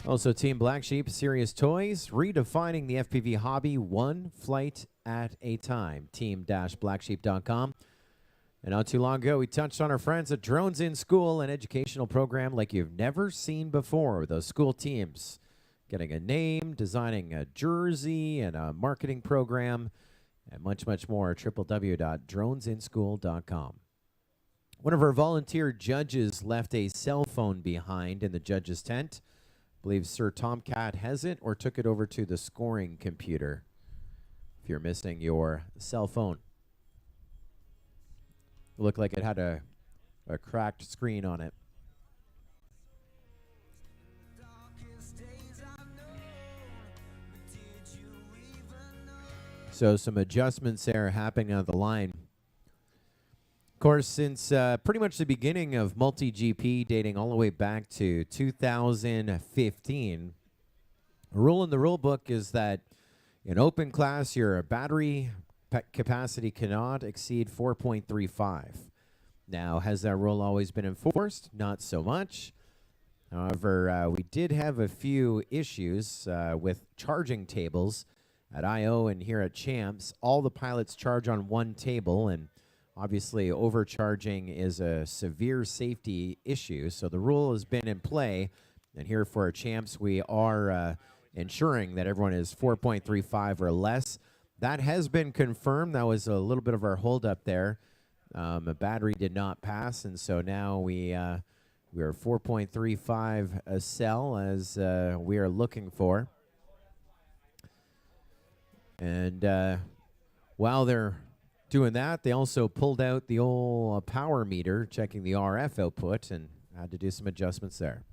Also, Team Black Sheep Serious Toys, redefining the FPV hobby one flight at a time. Team-blacksheep.com. And not too long ago, we touched on our friends at Drones in School, an educational program like you've never seen before. Those school teams getting a name, designing a jersey, and a marketing program, and much, much more. www.dronesinschool.com. One of our volunteer judges left a cell phone behind in the judges' tent. I believe Sir Tomcat has it or took it over to the scoring computer if you're missing your cell phone. It looked like it had a cracked screen on it. So some adjustments there happening on the line. Of course, since pretty much the beginning of MultiGP, dating all the way back to 2015, a rule in the rule book is that in open class, your battery capacity cannot exceed 4.35. Now, has that rule always been enforced? Not so much. However, we did have a few issues with charging tables at I.O. and here at Champs. All the pilots charge on one table, and obviously overcharging is a severe safety issue. So the rule has been in play, and here for our Champs, we are ensuring that everyone is 4.35 or less. That has been confirmed. That was a little bit of our holdup there. A battery did not pass, and so now we are 4.35 a cell as we are looking for. And while they're doing that, they also pulled out the old power meter, checking the RF output, and had to do some adjustments there.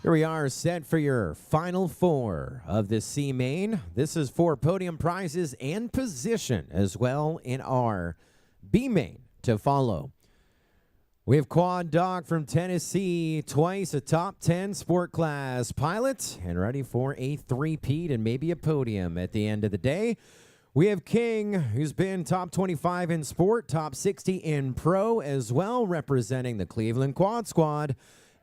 Here we are, set for your final four of the C main. This is for podium prizes and position as well in our B main to follow. We have Quad Doc from Tennessee, twice a top 10 sport class pilot, and ready for a three-peat and maybe a podium at the end of the day. We have King, who's been top 25 in sport, top 60 in pro as well, representing the Cleveland Quad Squad.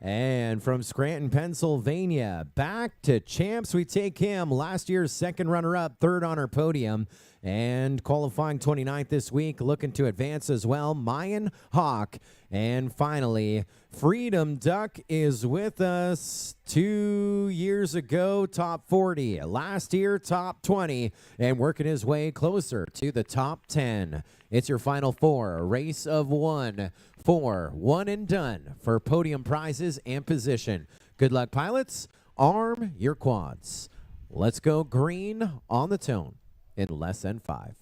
And from Scranton, Pennsylvania, back to Champs, we take him. Last year's second runner-up, third on our podium, and qualifying 29th this week, looking to advance as well, Mayan Hawk. And finally, Freedom Duck is with us 2 years ago, top 40. Last year, top 20, and working his way closer to the top 10. It's your final four, a race of one for one and done for podium prizes and position. Good luck, pilots. Arm your quads. Let's go green on the tone in less than 5.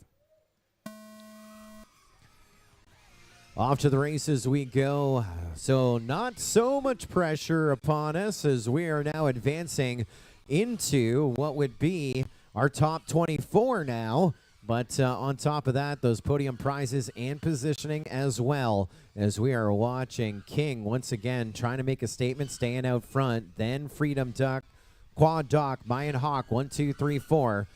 Off to the races we go. So not so much pressure upon us as we are now advancing into what would be our top 24 now. But on top of that, those podium prizes and positioning as well, as we are watching King once again trying to make a statement, staying out front. Then Freedom Duck, Quad Doc, Mayan Hawk, 1, 2, 3, 4.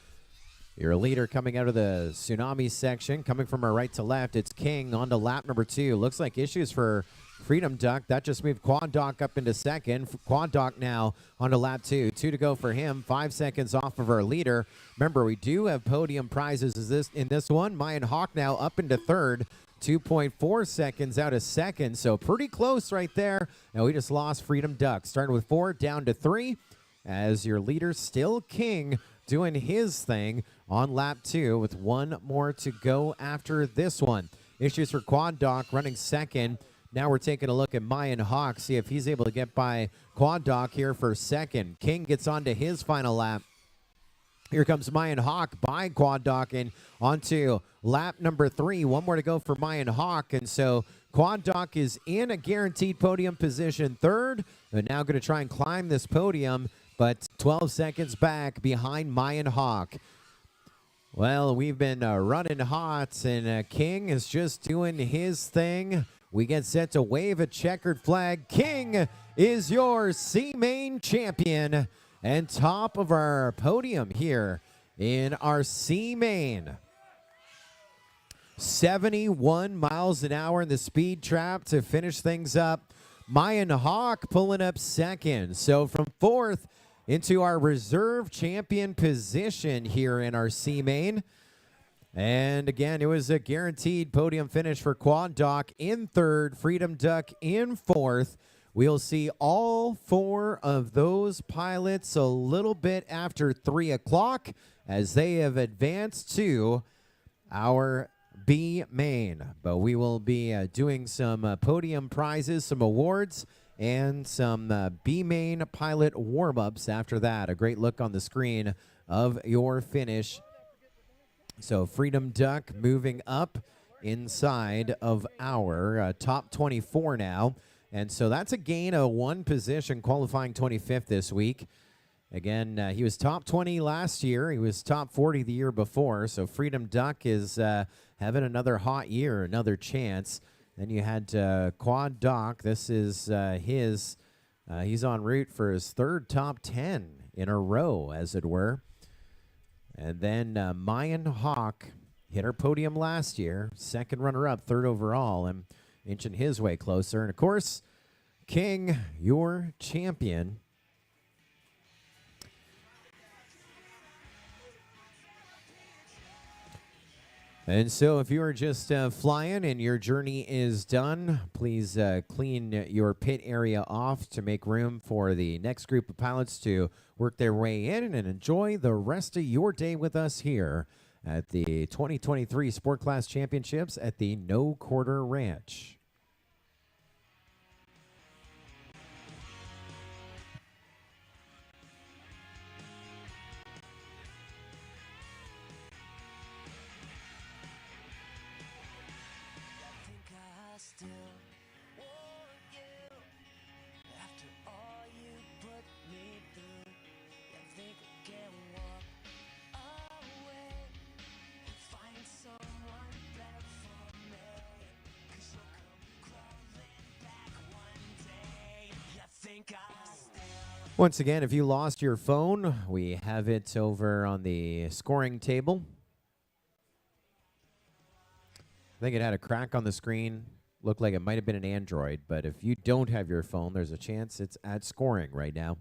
Your leader coming out of the Tsunami section, coming from our right to left. It's King on to lap number 2. Looks like issues for Freedom Duck. That just moved Quad Doc up into second. Quad Doc now on to lap 2. 2 to go for him. 5 seconds off of our leader. Remember, we do have podium prizes in this one. Mayan Hawk now up into third. 2.4 seconds out of second, so pretty close right there. Now we just lost Freedom Duck. Starting with 4, down to 3, as your leader still King doing his thing on lap 2 with 1 more to go after this one. Issues for Quad Doc running second. Now we're taking a look at Mayan Hawk, see if he's able to get by Quad Doc here for second. King gets onto his final lap. Here comes Mayan Hawk by Quad Doc and onto lap number 3. 1 more to go for Mayan Hawk. And so Quad Doc is in a guaranteed podium position, third. They're now going to try and climb this podium, but 12 seconds back behind Mayan Hawk. Well, we've been running hot, and King is just doing his thing. We get set to wave a checkered flag. King is your C-Main champion and top of our podium here in our C-Main. 71 miles an hour in the speed trap to finish things up. Mayan Hawk pulling up second. So from 4th into our reserve champion position here in our C-Main. And again, it was a guaranteed podium finish for Quad Doc in 3rd, Freedom Duck in 4th. We'll see all 4 of those pilots a little bit after 3 o'clock as they have advanced to our B main. But we will be doing some podium prizes, some awards, and some B main pilot warm-ups after that. A great look on the screen of your finish. So Freedom Duck moving up inside of our top 24 now. And so that's a gain of 1 position, qualifying 25th this week. Again, he was top 20 last year. He was top 40 the year before. So Freedom Duck is having another hot year, another chance. Then you had Quad Doc. This is his. He's en route for his 3rd top 10 in a row, as it were. And then Mayan Hawk hit our podium last year. 2nd runner-up, 3rd overall, and inching his way closer. And, of course, King, your champion. And so if you are just flying and your journey is done, please clean your pit area off to make room for the next group of pilots to work their way in and enjoy the rest of your day with us here at the 2023 Sport Class Championships at the No Quarter Ranch. Once again, if you lost your phone, we have it over on the scoring table. I think it had a crack on the screen. Looked like it might have been an Android, but if you don't have your phone, there's a chance it's at scoring right now.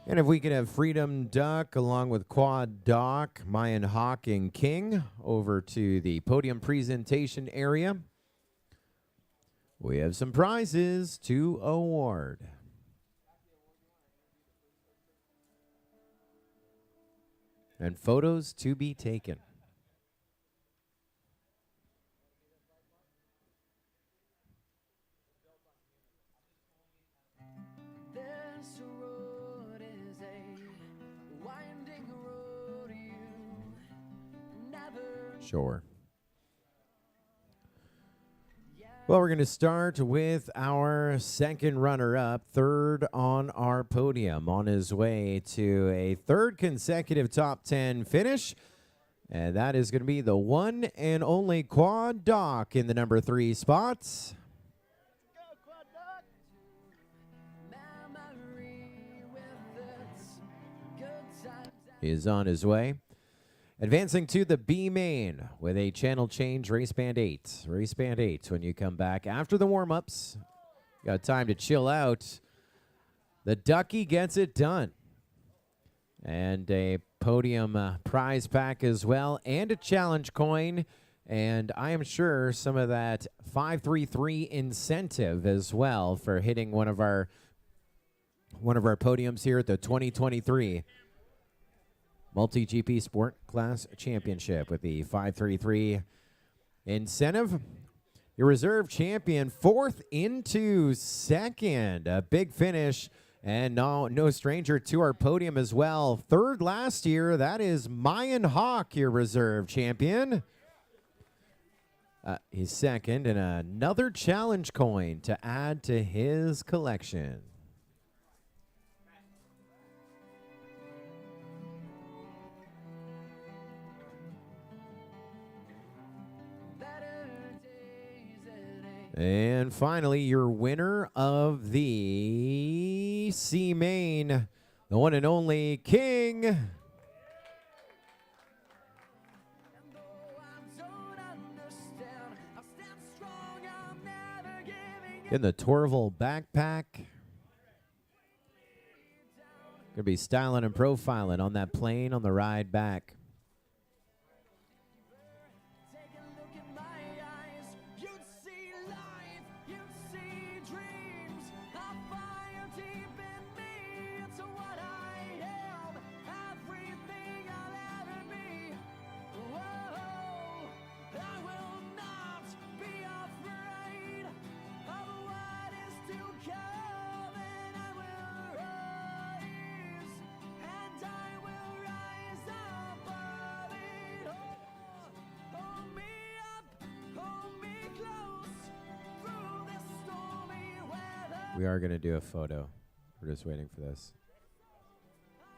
And if we could have Freedom Duck along with Quad Doc, Mayan Hawk, and King over to the podium presentation area. We have some prizes to award. And photos to be taken. This road is a winding road you never Sure. Well, we're going to start with our second runner-up, third on our podium, on his way to a third consecutive top 10 finish. And that is going to be the one and only Quad Doc in the number 3 spots. Is on his way. Advancing to the B main with a channel change, race band 8. Race band 8 when you come back after the warm-ups. Got time to chill out. The Ducky gets it done. And a podium prize pack as well, and a challenge coin. And I am sure some of that 533 incentive as well for hitting one of our podiums here at the 2023 MultiGP Sport Class Championship with the 533 incentive. Your reserve champion, 4th into 2nd. A big finish, and no stranger to our podium as well. 3rd last year, that is Mayan Hawk, your reserve champion. He's 2nd, and another challenge coin to add to his collection. And finally, your winner of the C main, the one and only King. In the Torval backpack. Gonna be styling and profiling on that plane on the ride back. We are going to do a photo. We're just waiting for this.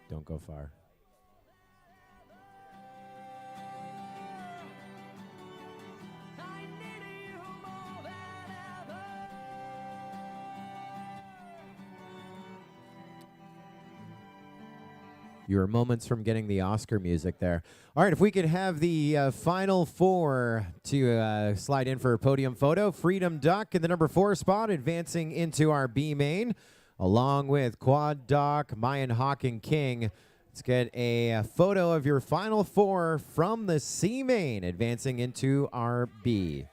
Don't go far. You were moments from getting the Oscar music there. All right, if we could have the final 4 to slide in for a podium photo. Freedom Duck in the number 4 spot, advancing into our B main, along with Quad Doc, Mayan Hawk, and King. Let's get a photo of your final four from the C main advancing into our B.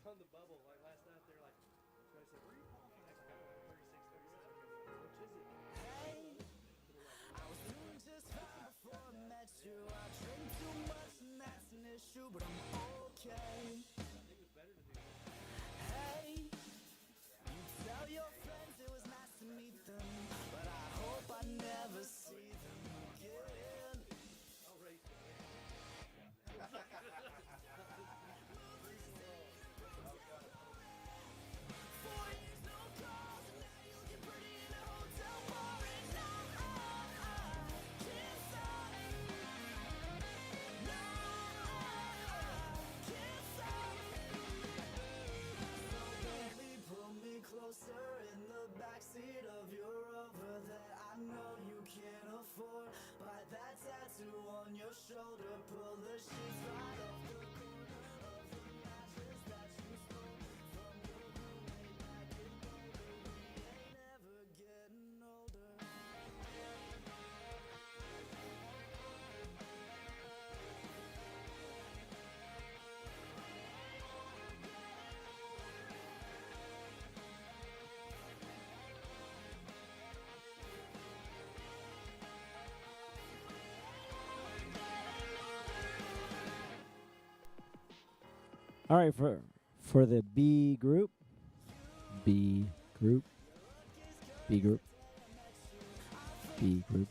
On the bubble, like last night, they're like, so I said, where are you calling from? Like, 36, 36. I was doing just fine before I met you. I drink too much and that's an issue, but I'm okay. I think it's better to do this. Hey, you tell your friends it was nice to meet them, but I hope I never see them again. I'll race you. Closer in the backseat of your Rover that I know you can't afford. Buy that tattoo on your shoulder, pull the sheets right off the corner of the mattress that you stole from your roommate back in Boulder. We ain't ever getting older. All right, for the B group, B group, B group, B group.